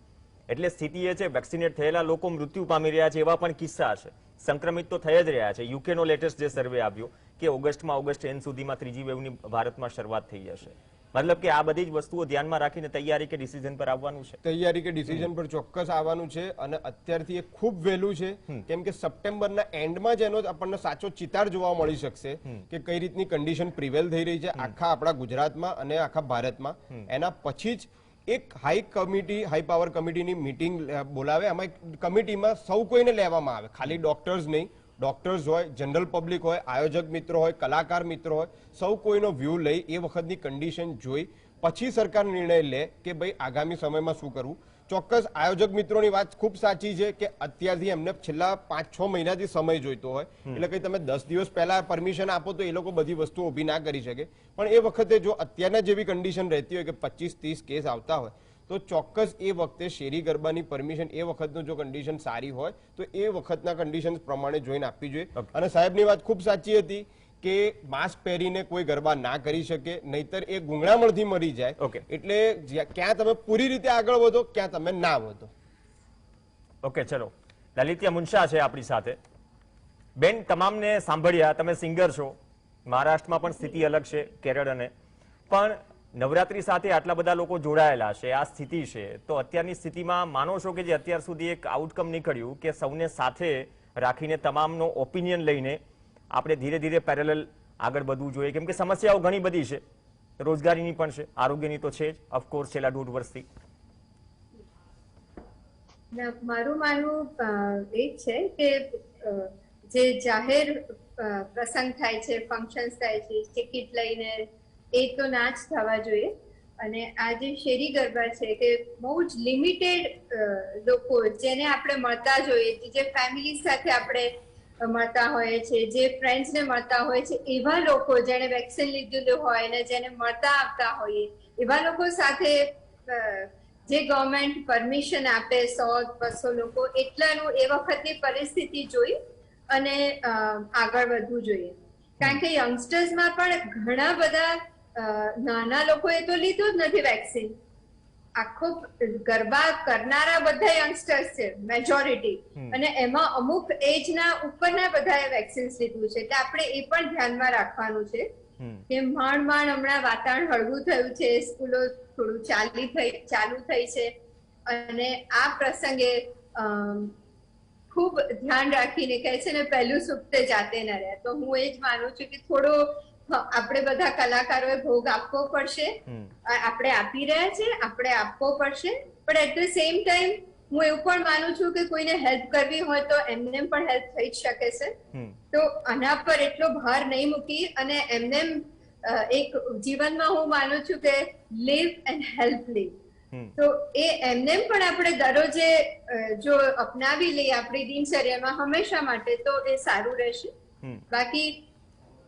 એટલે સ્થિતિ એ છે, વેક્સિનેટ થયેલા લોકો મૃત્યુ પામી રહ્યા છે એવા પણ કિસ્સા છે, સંક્રમિત તો થઈ જ રહ્યા છે. યુકેનો લેટેસ્ટ જે સર્વે આવ્યો કે ઓગસ્ટ એન્ડ સુધીમાં ત્રીજી વેવની ભારતમાં શરૂઆત થઈ જશે. મતલબ કે આ બધી જ વસ્તુઓ ધ્યાનમાં રાખીને તૈયારી કે ડિસિઝન પર આવવાનું છે. તૈયારી કે ડિસિઝન પર ચોક્કસ આવવાનું છે અને અત્યારથી એ ખૂબ વહેલું છે, કેમ કે સપ્ટેમ્બરના એન્ડમાં જ એનો આપણને સાચો ચિતાર જોવા મળી શકશે કે કઈ રીતની કન્ડિશન પ્રિવેલ થઈ રહી છે આખા આપણા ગુજરાતમાં અને આખા ભારતમાં. એના પછી જ એક હાઈ પાવર કમિટીની મીટિંગ બોલાવે. આમાં એક કમિટીમાં સૌ કોઈને લેવામાં આવે, ખાલી ડોક્ટર્સ નહીં, ડોક્ટર્સ હોય, જનરલ પબ્લિક હોય, આયોજક મિત્રો હોય, કલાકાર મિત્રો હોય, સૌ કોઈનો વ્યૂ લઈ એ વખતની કન્ડિશન જોઈ પછી સરકાર નિર્ણય લે કે ભાઈ આગામી સમયમાં શું કરવું. ચોક્કસ આયોજક મિત્રોની વાત ખૂબ સાચી છે કે અત્યારથી એમને છેલ્લા 5-6 મહિનાથી સમય જોઈતો હોય, એટલે કે તમે 10 દિવસ પહેલા પરમિશન આપો તો એ લોકો બધી વસ્તુઓ ઊભી ના કરી શકે. પણ એ વખતે જો અત્યારના જેવી કન્ડિશન રહેતી હોય કે 25-30 કેસ આવતા હોય તો ચોક્કસ એ વખતે શેરી ગરબાની પરમિશન એ વખતનું જો કન્ડિશન સારી હોય તો એ વખતના કન્ડિશન પ્રમાણે જોઈને આપવી જોઈએ. અને સાહેબની વાત ખૂબ સાચી હતી કે માસ્ક પહેરીને કોઈ ગરબા ના કરી શકે, નહીતર એ ગુંગળામણથી મરી જાય. એટલે ક્યાં તમે પૂરી રીતે આગળ વધો, ક્યાં તમે ના વધો. ઓકે, ચલો. લલિત્યા મુનશા છે આપણી સાથે. બેન, તમામને સાંભળ્યા, તમે સિંગર છો, મહારાષ્ટ્રમાં પણ સ્થિતિ અલગ છે, કેરળ અને પણ નવરાત્રી સાથે આટલા બધા લોકો જોડાયેલા છે, આ સ્થિતિ છે, તો અત્યારની સ્થિતિમાં માનો છો કે જે અત્યાર સુધી એક આઉટકમ નીકળ્યું કે સૌને સાથે રાખીને તમામનો ઓપિનિયન લઈને આપણે ધીરે ધીરે પેરેલલ આગળ વધવું જોઈએ, કેમ કે સમસ્યાઓ ઘણી બધી છે, રોજગારીની પણ છે, આરોગ્યની તો છે જ ઓફકોર્સ છેલ્લા 1.5 વર્ષથી. મારું માનવું એ છે કે જે જાહેર પ્રસંગ થાય છે, ફંક્શન્સ થાય છે, ટિકિટ લઈને એ તો ના જ થવા જોઈએ. અને આ જે શેરી ગરબા છે કે બહુ જ લિમિટેડ લોકો જેને આપણે મળતા જોઈએ, જે ફેમિલી સાથે આપણે મળતા હોય છે, જે ફ્રેન્ડ્સને મળતા હોય છે, એવા લોકો જેને વેક્સિન લીધેલું હોય ને જેને મળતા આવતા હોઈએ એવા લોકો સાથે જે ગવર્મેન્ટ પરમિશન આપે 100-200 લોકો એટલાનું એ વખતની પરિસ્થિતિ જોઈ અને આગળ વધવું જોઈએ. કારણ કે યંગસ્ટર્સમાં પણ ઘણા બધા નાના લોકોએ તો લીધું જ નથી વેક્સિન. આખો ગરબા કરનારા બધા યંગસ્ટર્સ છે મેજોરિટી, અને એમાં અમુક એજના ઉપરના બધાએ વેક્સિન્સ લીધું છે. એટલે આપણે એ પણ ધ્યાનમાં રાખવાનું છે કે માંડ હમણાં વાતાવરણ હળવું થયું છે, સ્કૂલો થોડું ચાલુ થઈ છે, અને આ પ્રસંગે ખૂબ ધ્યાન રાખીને કહે છે ને પહેલું સુખ તે જાતે ન રહે. તો હું એ જ માનું છું કે થોડો આપણે બધા કલાકારોએ ભોગ આપવો પડશે. આપણે આપી રહ્યા છે, આપણે આપવો પડશે, પણ એટ ધ સેમ ટાઈમ હું એવું પણ માનું છું કે કોઈને હેલ્પ કરવી હોય તો એમને પણ હેલ્પ થઈ જ શકે છે. તો આના પર એટલો ભાર નહીં મૂકી અને એમને એક જીવનમાં હું માનું છું કે લીવ એન્ડ હેલ્પ લીવ. તો એ એમને પણ આપણે દરરોજે જો અપનાવી લઈએ આપણી દિનચર્યામાં હંમેશા માટે તો એ સારું રહેશે. બાકી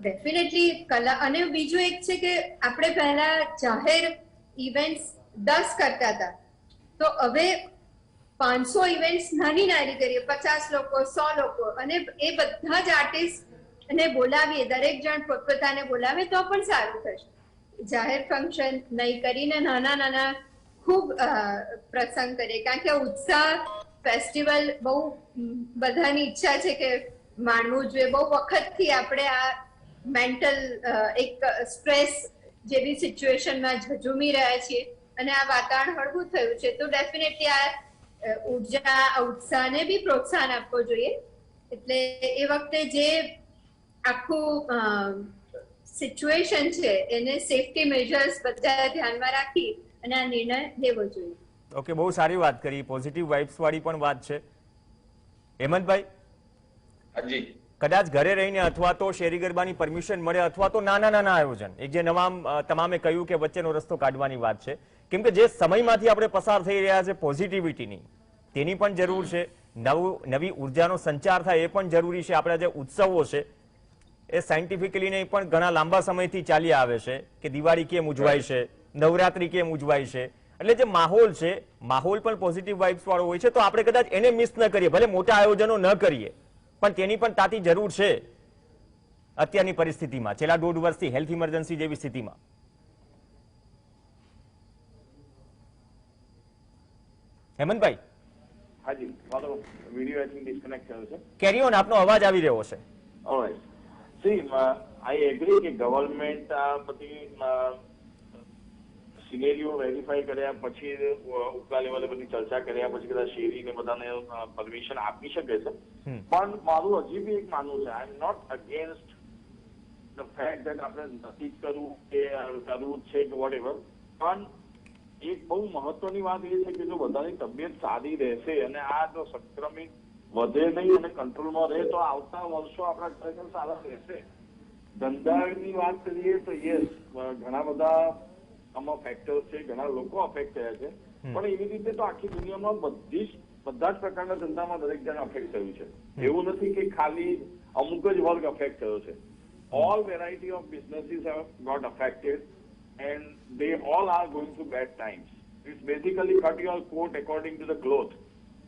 ડેફિનેટલી કલા. અને બીજું એક છે કે આપણે પહેલા જાહેર ઇવેન્ટ્સ 10 કરતા હતા, તો હવે 500 ઇવેન્ટ્સ નાની કરીએ, 50 લોકો, 100 લોકો, અને એ બધા જ આર્ટિસ્ટને બોલાવીએ, દરેક જણ પોતપોતાને બોલાવે તો પણ સારું થશે. જાહેર ફંક્શન નહીં કરીને નાના ખૂબ પ્રસંગ કરીએ, કારણ કે ઉત્સાહ ફેસ્ટિવલ બહુ બધાની ઈચ્છા છે કે માણવું જોઈએ. બહુ વખતથી આપણે આ મેન્ટલ એક સ્ટ્રેસ જેવી સિચ્યુએશનમાં ઝઝૂમી રહ્યા છીએ, અને આ વાતાવરણ હળવું થયું છે, તો ડેફિનેટલી આ ઉર્જા, ઉત્સાહને બી પ્રોત્સાહન આપવું જોઈએ. એટલે એ વખતે જે આખું સિચ્યુએશન છે એને સેફટી મેજર્સ બધા ધ્યાનમાં રાખી અને આ નિર્ણય લેવો જોઈએ. ઓકે, બહુ સારી વાત કરી, પોઝિટિવ વાઇબ્સ વાળી પણ વાત છે. હેમંતભાઈ, હાજી, કદાચ ઘરે રહીને અથવા તો શેરી ગરબાની પરમિશન મળે અથવા તો નાના આયોજન, એક જે તમામે કહ્યું કે વચ્ચેનો રસ્તો કાઢવાની વાત છે, કેમ કે જે સમયમાંથી આપણે પસાર થઈ રહ્યા છે પોઝિટિવિટીની, તેની પણ જરૂર છે. નવી ઉર્જાનો સંચાર થાય એ પણ જરૂરી છે. આપણા જે ઉત્સવો છે એ સાયન્ટિફિકલી નહીં પણ ઘણા લાંબા સમયથી ચાલ્યા આવે છે કે દિવાળી કેમ ઉજવાય છે, નવરાત્રી કેમ ઉજવાય છે. એટલે જે માહોલ છે, માહોલ પણ પોઝિટિવ વાઇબ્સ વાળો હોય છે, તો આપણે કદાચ એને મિસ ન કરીએ. ભલે મોટા આયોજનો ન કરીએ, પણ તેની પણ તાતી જરૂર છે અત્યારની પરિસ્થિતિમાં, છેલ્લા 1.5 વર્ષથી હેલ્થ ઇમરજન્સી જેવી સ્થિતિમાં. હેમંતભાઈ, હાજી, મારો વિડિયો આઈ થિંક ડિસ્કનેક્ટ થયો છે. કેરી ઓન, આપનો અવાજ આવી રહ્યો છે. ઓલરાઈટ. સી, આઈ એગ્રી કે ગવર્મેન્ટ આ બધી સિનેરીઓ વેરીફાઈ કર્યા પછી ઉપલા લેવલે બધી ચર્ચા કર્યા પછી કદાચ શેરીને બધાને પરમિશન આપી શકે છે. પણ મારું હજી બી એક માનવું છે, I am not against the fact that આપણે નથી કરવું કે કરવું છે કે વોટ એવર. પણ એક બહુ મહત્વની વાત એ છે કે જો બધાની તબિયત સારી રહેશે અને આ જો સંક્રમિત વધે નહીં અને કંટ્રોલમાં રહે તો આવતા વર્ષો આપણા ખરેખર સારા રહેશે. ધંધાની વાત કરીએ તો યસ, ઘણા બધા આમાં ફેક્ટર્સ છે, ઘણા લોકો અફેક્ટ થયા છે, પણ એવી રીતે તો આખી દુનિયામાં બધા જ પ્રકારના ધંધામાં દરેક જણ અફેક્ટ થયું છે. એવું નથી કે ખાલી અમુક જ વર્ગ અફેક્ટ થયો છે. All variety of businesses have got affected and they all are going through bad times. It's basically cut your coat according to the cloth.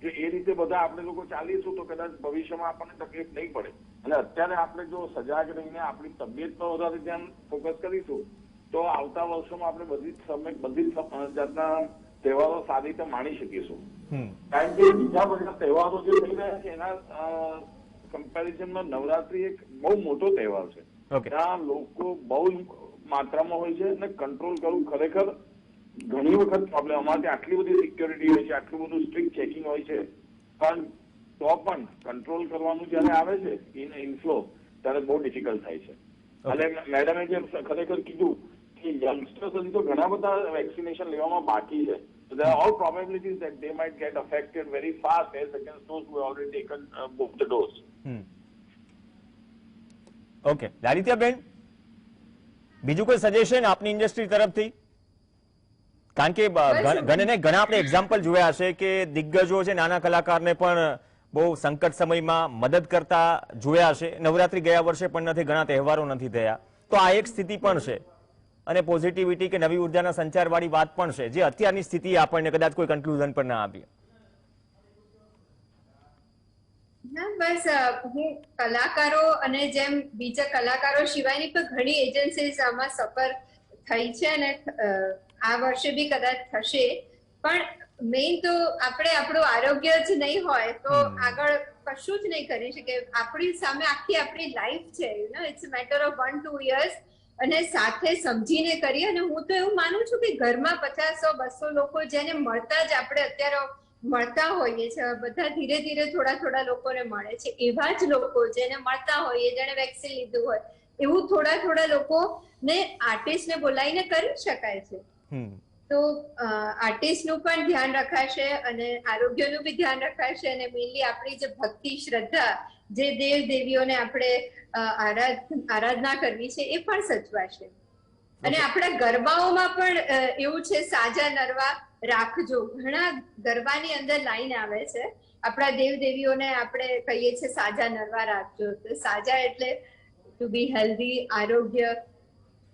જો એ રીતે બધા આપણે લોકો ચાલીશું તો કદાચ ભવિષ્યમાં આપણને તકલીફ નહીં પડે. અને અત્યારે આપણે જો સજાગ રહીને આપણી તબિયત પર વધારે ધ્યાન ફોકસ કરીશું તો આવતા વર્ષોમાં આપણે બધી જ જાતના તહેવારો સારી રીતે માણી શકીશું. કારણ કે બીજા બધા તહેવારો જે થઈ રહ્યા છે એના કમ્પેરિઝનમાં નવરાત્રી એક બહુ મોટો તહેવાર છે. ત્યાં લોકો બહુ માત્રામાં હોય છે અને કંટ્રોલ કરવું ખરેખર ઘણી વખત પ્રોબ્લેમ. અમારે ત્યાં આટલી બધી સિક્યોરિટી હોય છે, આટલું બધું સ્ટ્રિક્ટ ચેકિંગ હોય છે, પણ તો પણ કંટ્રોલ કરવાનું જયારે આવે છે ઇનફ્લો ત્યારે બહુ ડિફિકલ્ટ થાય છે. અને મેડમે જે ખરેખર કીધું કે યંગસ્ટર્સ હજી તો ઘણા બધા વેક્સિનેશન લેવામાં બાકી છે. So there are all probabilities that they might get affected very fast as against those who have already taken both the dose. Okay, લાલિત્યાબેન, બીજું કોઈ સજેશન આપની ઇન્ડસ્ટ્રી તરફથી? કારણ કે ઘણા આપણે એક્ઝામ્પલ જોયા હશે કે દિગ્ગજો છે નાના કલાકારને પણ બહુ સંકટ સમયમાં મદદ કરતા જોયા હશે. નવરાત્રી ગયા વર્ષે પણ નથી, ઘણા તહેવારો નથી થયા, તો આ એક સ્થિતિ પણ છે અને પોઝિટિવિટી કે નવી ઉર્જાના સંચારવાળી વાત પણ છે, જે અત્યારની સ્થિતિ આપણને કદાચ કોઈ કન્ક્લુઝન પર ના આપી. બસ હું કલાકારો અને જેમ બીજા કલાકારો સિવાયની પણ ઘણી એજન્સીઝ આમાં સફર થઈ છે અને આ વર્ષે બી કદાચ થશે. પણ મેઇન તો આપણે આપણું આરોગ્ય જ નહીં હોય તો આગળ કશું જ નહીં કરી શકે. આપણી સામે આખી આપણી લાઈફ છે, ઇટ્સ મેટર ઓફ 1-2 years, અને સાથે સમજીને કરીએ. અને હું તો એવું માનું છું કે ઘરમાં 50-100-200 લોકો જેને મળતા જ આપણે અત્યારે મળતા હોઈએ છે, બધા ધીરે ધીરે થોડા લોકોને મળે છે, એવા જ લોકો જેને મળતા હોઈએ, જેને વેક્સિન લીધું હોય, એવું થોડા લોકોને આર્ટિસ્ટને બોલાવીને કરી શકાય છે. તો આર્ટિસ્ટનું પણ ધ્યાન રખાશે અને આરોગ્યનું બી ધ્યાન રખાશે અને મેઇનલી આપણી જે ભક્તિ શ્રદ્ધા, જે દેવ દેવીઓને આપણે આરાધના કરવી છે એ પણ સચવાશે. અને આપણા ગરબાઓમાં પણ એવું છે, સાજા નરવા રાખજો. ઘણા ગરબાની અંદર લાઈન આવે છે, આપણા દેવ દેવીઓને આપણે કહીએ છીએ સાજા નરવા રાખજો. તો સાજા એટલે ટુ બી હેલ્ધી, આરોગ્ય,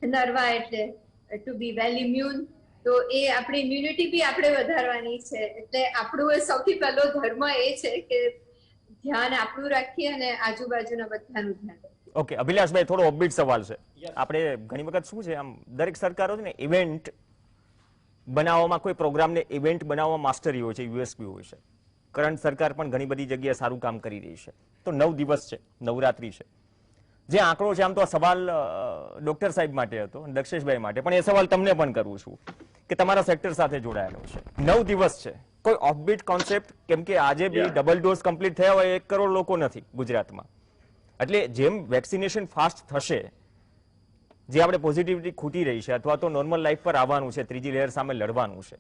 નરવા એટલે ટુ બી વેલ ઇમ્યુન. તો એ આપણી ઇમ્યુનિટી બી આપણે વધારવાની છે. એટલે આપણું સૌથી પહેલો ધર્મ એ છે કે ધ્યાન આપણું રાખીએ અને આજુબાજુના બધાનું ધ્યાન રાખીએ. ઓકે, અભિલાષભાઈ, થોડો ઓફબીટ સવાલ છે. આપણે ઘણી વખત શું છે, આમ દરેક સરકારો છે ને ઇવેન્ટ બનાવવામાં, કોઈ પ્રોગ્રામને ઇવેન્ટ બનાવવામાં માસ્ટરી હોય છે, યુએસપી હોય છે. કરંટ સરકાર પણ ઘણી બધી જગ્યાએ સારું કામ કરી રહી છે. તો 9 દિવસ છે, નવરાત્રી છે, જે આંકડો છે, આમ તો આ સવાલ ડોક્ટર સાહેબ માટે હતો, દક્ષેશભાઈ માટે, પણ એ સવાલ તમને પણ કરું છું કે તમારા સેક્ટર સાથે જોડાયેલો છે. 9 દિવસ છે, કોઈ ઓફબીટ કોન્સેપ્ટ? કેમ કે આજે બી ડબલ ડોઝ કમ્પ્લીટ થયા હોય 1 કરોડ લોકો નથી ગુજરાતમાં. એટલે જેમ વેક્સિનેશન ફાસ્ટ થશે, જે આપણે પોઝિટિવિટી ખૂટી રહી છે અથવા તો નોર્મલ લાઈફ પર આવવાનું છે, ત્રીજી લહેર સામે લડવાનું છે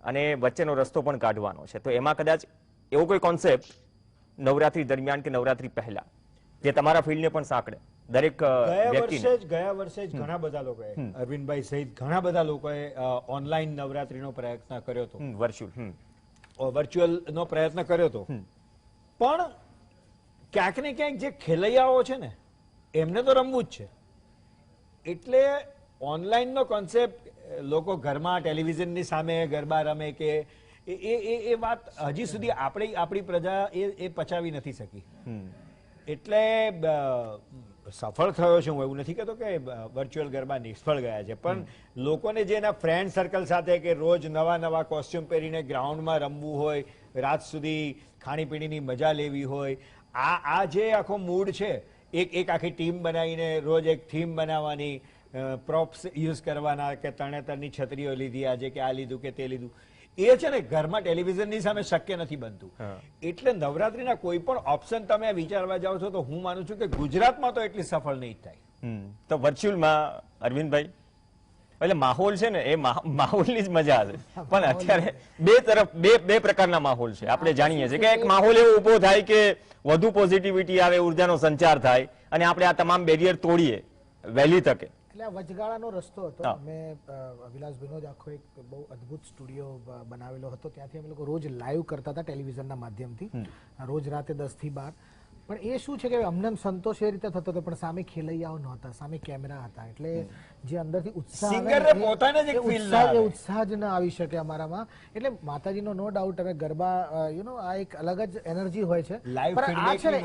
અને વચ્ચેનો રસ્તો પણ કાઢવાનો છે, તો એમાં કદાચ એવો કોઈ કોન્સેપ્ટ નવરાત્રી દરમિયાન કે નવરાત્રી પહેલા જે તમારા ફિલ્ડને પણ સાંકળે દરેક વ્યક્તિને? ગયા વર્ષે જ ઘણા બધા લોકોએ, અરવિંદભાઈ સહિત ઘણા બધા લોકોએ ઓનલાઈન નવરાત્રીનો પ્રયત્ન કર્યો હતો, વર્ચ્યુઅલ નો પ્રયત્ન કર્યો હતો. પણ ક્યાંક ને ક્યાંક જે ખેલૈયાઓ છે ને, એમને તો રમવું જ છે. એટલે ઓનલાઈન નો કોન્સેપ્ટ લોકો ઘરમાં ટેલિવિઝનની સામે ગરબા રમે કે એ વાત હજી સુધી આપણી પ્રજા એ પચાવી નથી શકી. એટલે સફળ થયો છે, હું એવું નથી કહેતો કે વર્ચ્યુઅલ ગરબા નિષ્ફળ ગયા છે, પણ લોકોને જે એના ફ્રેન્ડ સર્કલ સાથે કે રોજ નવા કોસ્ટ્યુમ પહેરીને ગ્રાઉન્ડમાં રમવું હોય, રાત સુધી ખાણીપીણીની મજા લેવી હોય, આ જે આખો મૂડ છે, એક આખી ટીમ બનાવીને રોજ એક થીમ બનાવવાની, પ્રોપ્સ યુઝ કરવાના કે તરણેતરની છત્રીઓ લીધી આજે, કે આ લીધું કે તે લીધું, એ છે ને ઘરમાં ટેલિવિઝનની સામે શક્ય નથી બનતું. એટલે નવરાત્રીના કોઈ પણ ઓપ્શન તમે વિચારવા જાઓ છો તો હું માનું છું કે ગુજરાતમાં તો એટલી સફળ નહીં થાય. તો વર્ચ્યુઅલમાં અરવિંદભાઈ, એટલે માહોલ છે ને, એ માહોલની જ મજા છે. પણ અત્યારે બે પ્રકારના માહોલ છે, આપણે જાણીએ છીએ કે એક માહોલ એવો ઉભો થાય કે વધુ પોઝિટિવિટી આવે, ઉર્જાનો સંચાર થાય અને આપણે આ તમામ બેરિયર તોડીએ વહેલી તકે. એટલે આ વચગાળાનો રસ્તો હતો. મેં અભિલાષભાઈનો જ આખો એક બહુ અદ્ભુત સ્ટુડિયો બનાવેલો હતો, ત્યાંથી અમે લોકો રોજ લાઈવ કરતા હતા ટેલિવિઝનના માધ્યમથી, રોજ રાતે 10 થી 12. પણ એ શું છે કે અમને સંતોષ એ રીતે થતો હતો, પણ સામે ખેલૈયાઓ નહોતા, સામે કેમેરા હતા. એટલે જે અંદરથી ઉત્સાહ જ ન આવી શકે અમારામાં. એટલે માતાજીનો નો ડાઉટ, હવે ગરબા આ એક અલગ જ એનર્જી હોય છે. પણ આ છે ને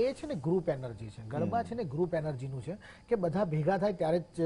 એ છે ને ગ્રુપ એનર્જી છે. ગરબા છે ને ગ્રુપ એનર્જીનું છે કે બધા ભેગા થાય ત્યારે જ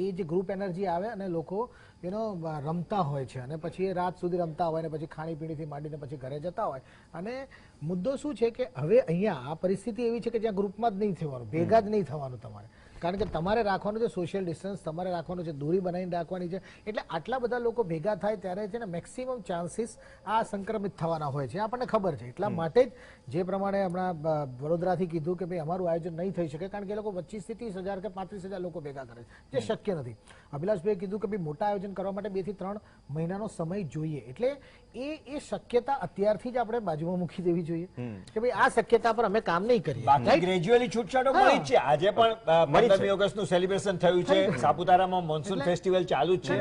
એ જે ગ્રુપ એનર્જી આવે અને લોકો રમતા હોય છે અને પછી એ રાત સુધી રમતા હોય ને પછી ખાણીપીણીથી માંડીને પછી ઘરે જતા હોય. અને મુદ્દો શું છે કે હવે અહીંયા આ પરિસ્થિતિ એવી છે કે જ્યાં ગ્રુપમાં જ નહીં થવાનું, ભેગા જ નહીં થવાનું તમારે. કારણ કે તમારે રાખવાનું છે સોશિયલ ડિસ્ટન્સ, તમારે રાખવાનું છે દૂરી બનાવીને રાખવાની છે. એટલે આટલા બધા લોકો ભેગા થાય ત્યારે છે ને મેક્સિમમ ચાન્સીસ આ સંક્રમિત થવાના હોય છે, આપણને ખબર છે. એટલા માટે જ જે પ્રમાણે હમણાં વડોદરાથી કીધું કે ભાઈ અમારું આયોજન નહીં થઈ શકે, કારણ કે એ લોકો 25 થી 30,000 કે 35,000 લોકો ભેગા કરે છે, જે શક્ય નથી. અભિલાષભાઈએ કીધું કે ભાઈ મોટા આયોજન કરવા માટે 2 થી 3 મહિનાનો સમય જોઈએ. એટલે એ શક્યતા અત્યારથી જ આપણે બાજુમાં મૂકી દેવી જોઈએ કે ભાઈ આ શક્યતા પર અમે કામ નહીં કરીએ. બાકી ગ્રેજ્યુઅલી છૂટછાટો મળી જ છે. આજે પણ 15મી ઓગસ્ટનું સેલિબ્રેશન થયું છે, સાપુતારામાં મોન્સૂન ફેસ્ટિવલ ચાલુ જ છે,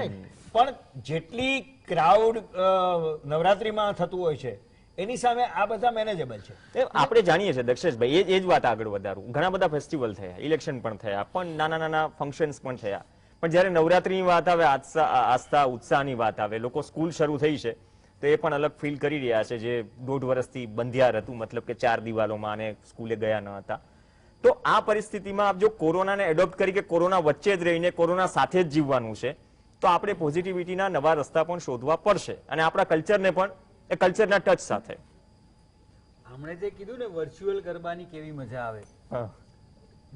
પણ જેટલી ક્રાઉડ નવરાત્રીમાં થતું હોય છે એની સામે આ બધા મેનેજેબલ છે. આપણે જાણીએ છીએ દક્ષેશભાઈ, એ જ વાત આગળ વધારું. ઘણા બધા ફેસ્ટિવલ થયા, ઇલેક્શન પણ થયા, પણ નાના નાના ફંક્શન્સ પણ થયા, પણ જ્યારે નવરાત્રીની વાત આવે, આસ્થા ઉત્સાહની વાત આવે, લોકો સ્કૂલ શરૂ થઈ છે તો એ પણ અલગ ફીલ કરી રહ્યા છે, જે 1.5 વર્ષથી બંધિયાર હતું, મતલબ કે 4 દિવાલોમાં અને સ્કૂલે ગયા ન હતા. તો આ પરિસ્થિતિમાં આપ જો કોરોનાને એડોપ્ટ કરી કે કોરોના વચ્ચે જ રહીને કોરોના સાથે જ જીવવાનું છે, તો આપણે પોઝિટિવિટીના નવા રસ્તા પણ શોધવા પડશે, અને આપણા કલ્ચરને પણ એ કલ્ચરના ટચ સાથે. હમણે જે કીધું ને વર્ચ્યુઅલ ગરબાની કેવી મજા આવે,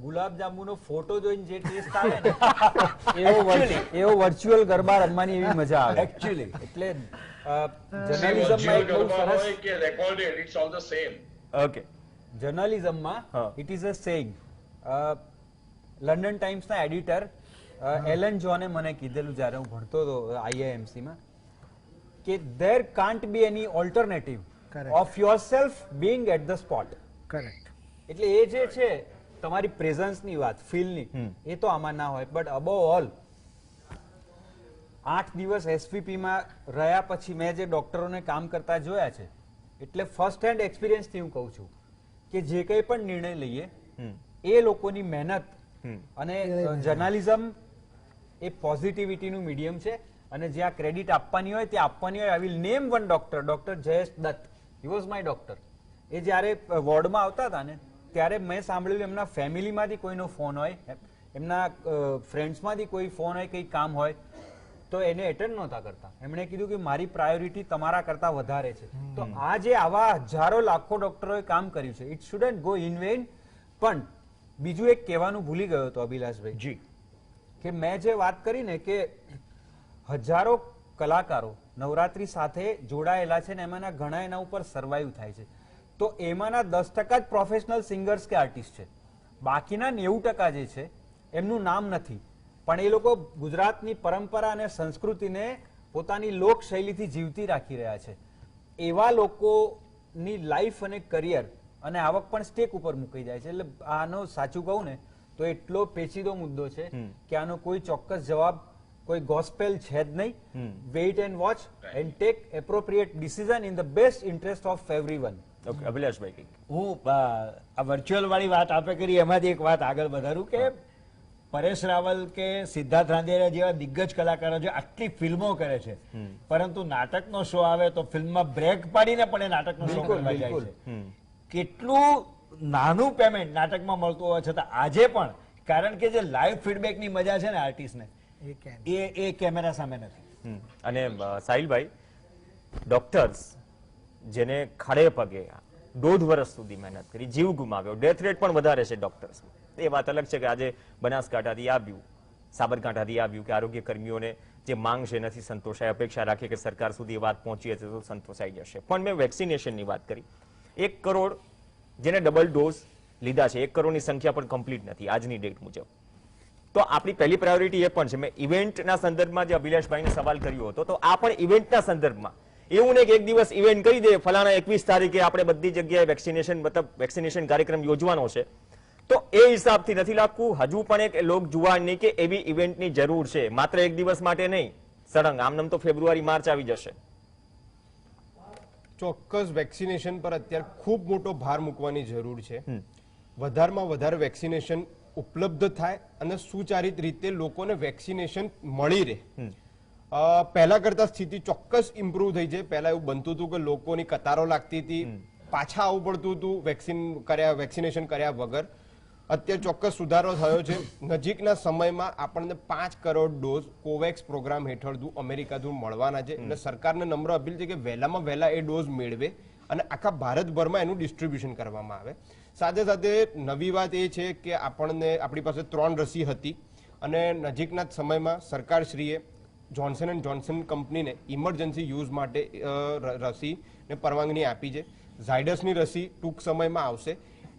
ગુલાબ જાંબુનો ફોટો જોઈને જે ટેસ્ટ આવે ને એવો વર્ચ્યુઅલ ગરબા રમવાની એવી મજા આવે એકચ્યુઅલી. એટલે જર્નલિઝમમાં એક બહુ સરસ કે recorded, it's all the same. Okay, જર્નલિઝમમાં it is a saying. London ટાઈમ્સના એડિટર એલન જોને મને કીધેલું જ્યારે હું ભણતો હતો IIMC-માં કે there can't be any alternative of yourself being at the spot. Correct. એટલે એ જે છે તમારી પ્રેઝન્સની વાત, ફીલની, એ તો આમાં ના હોય. બટ અબવ ઓલ 8 દિવસ SVP-માં રહ્યા પછી મેં જે ડોક્ટરોને કામ કરતા જોયા છે, એટલે ફર્સ્ટ હેન્ડ એક્સપિરિયન્સથી હું કહું છું કે જે કંઈ પણ નિર્ણય લઈએ એ લોકોની મહેનત અને જર્નાલિઝમ એ પોઝિટિવિટીનું મીડિયમ છે, અને જ્યાં ક્રેડિટ આપવાની હોય તે આપવાની હોય. I will name one doctor, doctor Jayesh Dutt. He was my doctor. એ જ્યારે વોર્ડમાં આવતા હતા ને ત્યારે મેં સાંભળ્યું એમના ફેમિલીમાંથી કોઈનો ફોન હોય, એમના ફ્રેન્ડ્સમાંથી કોઈ ફોન હોય, કંઈ કામ હોય તો એને એટેન્ડ નહોતા કરતા. એમણે કીધું કે મારી પ્રાયોરિટી તમારા કરતા વધારે છે. તો આ જે આવા હજારો લાખો ડોક્ટરોએ કામ કર્યું છે, it shouldn't go in vain. પણ બીજું એક કહેવાનું ભૂલી ગયો હતો અભિલાષભાઈ જી, કે મેં જે વાત કરી ને કે હજારો કલાકારો નવરાત્રી સાથે જોડાયેલા છે ને એમાંના ઘણા એના ઉપર સર્વાઈવ થાય છે, તો એમાંના 10% જ પ્રોફેશનલ સિંગર્સ કે આર્ટિસ્ટ છે. બાકીના 90% જે છે એમનું નામ નથી, પણ એ લોકો ગુજરાતની પરંપરા અને સંસ્કૃતિને પોતાની લોકશૈલીથી જીવતી રાખી રહ્યા છે. એવા લોકોની લાઈફ અને કરિયર અને આવક પણ સ્ટેક ઉપર મૂકી જાય છે. એટલે આનો સાચું કહું ને તો એટલો પેચીદો મુદ્દો છે કે આનો કોઈ ચોક્કસ જવાબ, કોઈ ગોસ્પેલ છે જ નહીં. Wait and watch and take appropriate decision in the best interest of everyone. Okay, અભિલાષભાઈ, હું આ વર્ચ્યુઅલ વાળી વાત આપે કરી એમાંથી એક વાત આગળ વધારું કે પરેશ રાવલ કે સિદ્ધાર્થ રાંદેરિયા જેવા દિગ્ગજ કલાકારો જે આટલી ફિલ્મો કરે છે, પરંતુ નાટકનો શો આવે તો ફિલ્મમાં બ્રેક પાડીને પણ એ નાટકનો શો કરવા જાય છે. કેટલું નાનું પેમેન્ટ નાટકમાં મળતું હોવા છતાં આજે પણ, કારણ કે જે લાઈવ ફીડબેકની મજા છે ને આર્ટિસ્ટને, એ કેમેરા સામે નથી. અને સાહિલભાઈ, ડોક્ટર્સ જેને ખડે પગે 1.5 વર્ષ સુધી મહેનત કરી, જીવ ગુમાવ્યો, ડેથ રેટ પણ વધારે છે ડોક્ટર્સ. એ વાત અલગ છે કે આજે બનાસકાંઠાથી આવ્યું, સાબરકાંઠાથી આવ્યું કે આરોગ્ય કર્મીઓને જે માંગ છે નથી સંતોષાય, અપેક્ષા રાખે કે સરકાર સુધી વાત પહોંચી હશે તો સંતોષાઈ જશે. પણ મેં વેક્સિનેશનની વાત કરી. 1 કરોડ જેને ડબલ ડોઝ લીધા છે, 1 કરોડની સંખ્યા પણ કમ્પ્લીટ નથી આજની ડેટ મુજબ. તો આપણી પહેલી પ્રાયોરિટી એ પણ છે. મેં ઇવેન્ટના સંદર્ભમાં જે અભિલાષભાઈને સવાલ કર્યો હતો, તો આ પણ ઇવેન્ટના સંદર્ભમાં એવું નહીં કે એક દિવસ ઇવેન્ટ કરી દે, ફલાણા 21 તારીખે આપણે બધી જગ્યાએ વેક્સિનેશન કાર્યક્રમ યોજવાનો છે, તો એ હિસાબથી નથી લાગતું. હજુ પણ એક લોક જુવાનની કે એવી ઇવેન્ટની જરૂર છે, માત્ર એક દિવસ માટે નહીં, સળંગ. આમનામ તો ફેબ્રુઆરી માર્ચ આવી જશે. ચોક્કસ વેક્સિનેશન પર અત્યારે ખૂબ મોટો ભાર મૂકવાની જરૂર છે. વધારેમાં વધારે વેક્સિનેશન ઉપલબ્ધ થાય અને સુચારિત રીતે લોકોને વેક્સિનેશન મળી રહે. પહેલા કરતા સ્થિતિ ચોક્કસ ઇમ્પ્રુવ થઈ છે. પહેલા એવું બનતું હતું કે લોકોની કતારો લાગતી હતી, પાછા આવવું પડતું હતું વેક્સિનેશન કર્યા વગર. અત્યારે ચોક્કસ સુધારો થયો છે. નજીકના સમયમાં આપણને 5 કરોડ ડોઝ કોવેક્સ પ્રોગ્રામ હેઠળ અમેરિકાથી મળવાના છે. એટલે સરકારને નમ્ર અપીલ છે કે વહેલામાં વહેલા એ ડોઝ મેળવે અને આખા ભારતભરમાં એનું ડિસ્ટ્રીબ્યુશન કરવામાં આવે. સાથે સાથે નવી વાત એ છે કે આપણી પાસે 3 રસી હતી અને નજીકના જ સમયમાં સરકારશ્રીએ જોન્સન એન્ડ જોન્સન કંપનીને ઇમરજન્સી યુઝ માટે રસીને પરવાનગી આપી છે. ઝાયડસની રસી ટૂંક સમયમાં આવશે.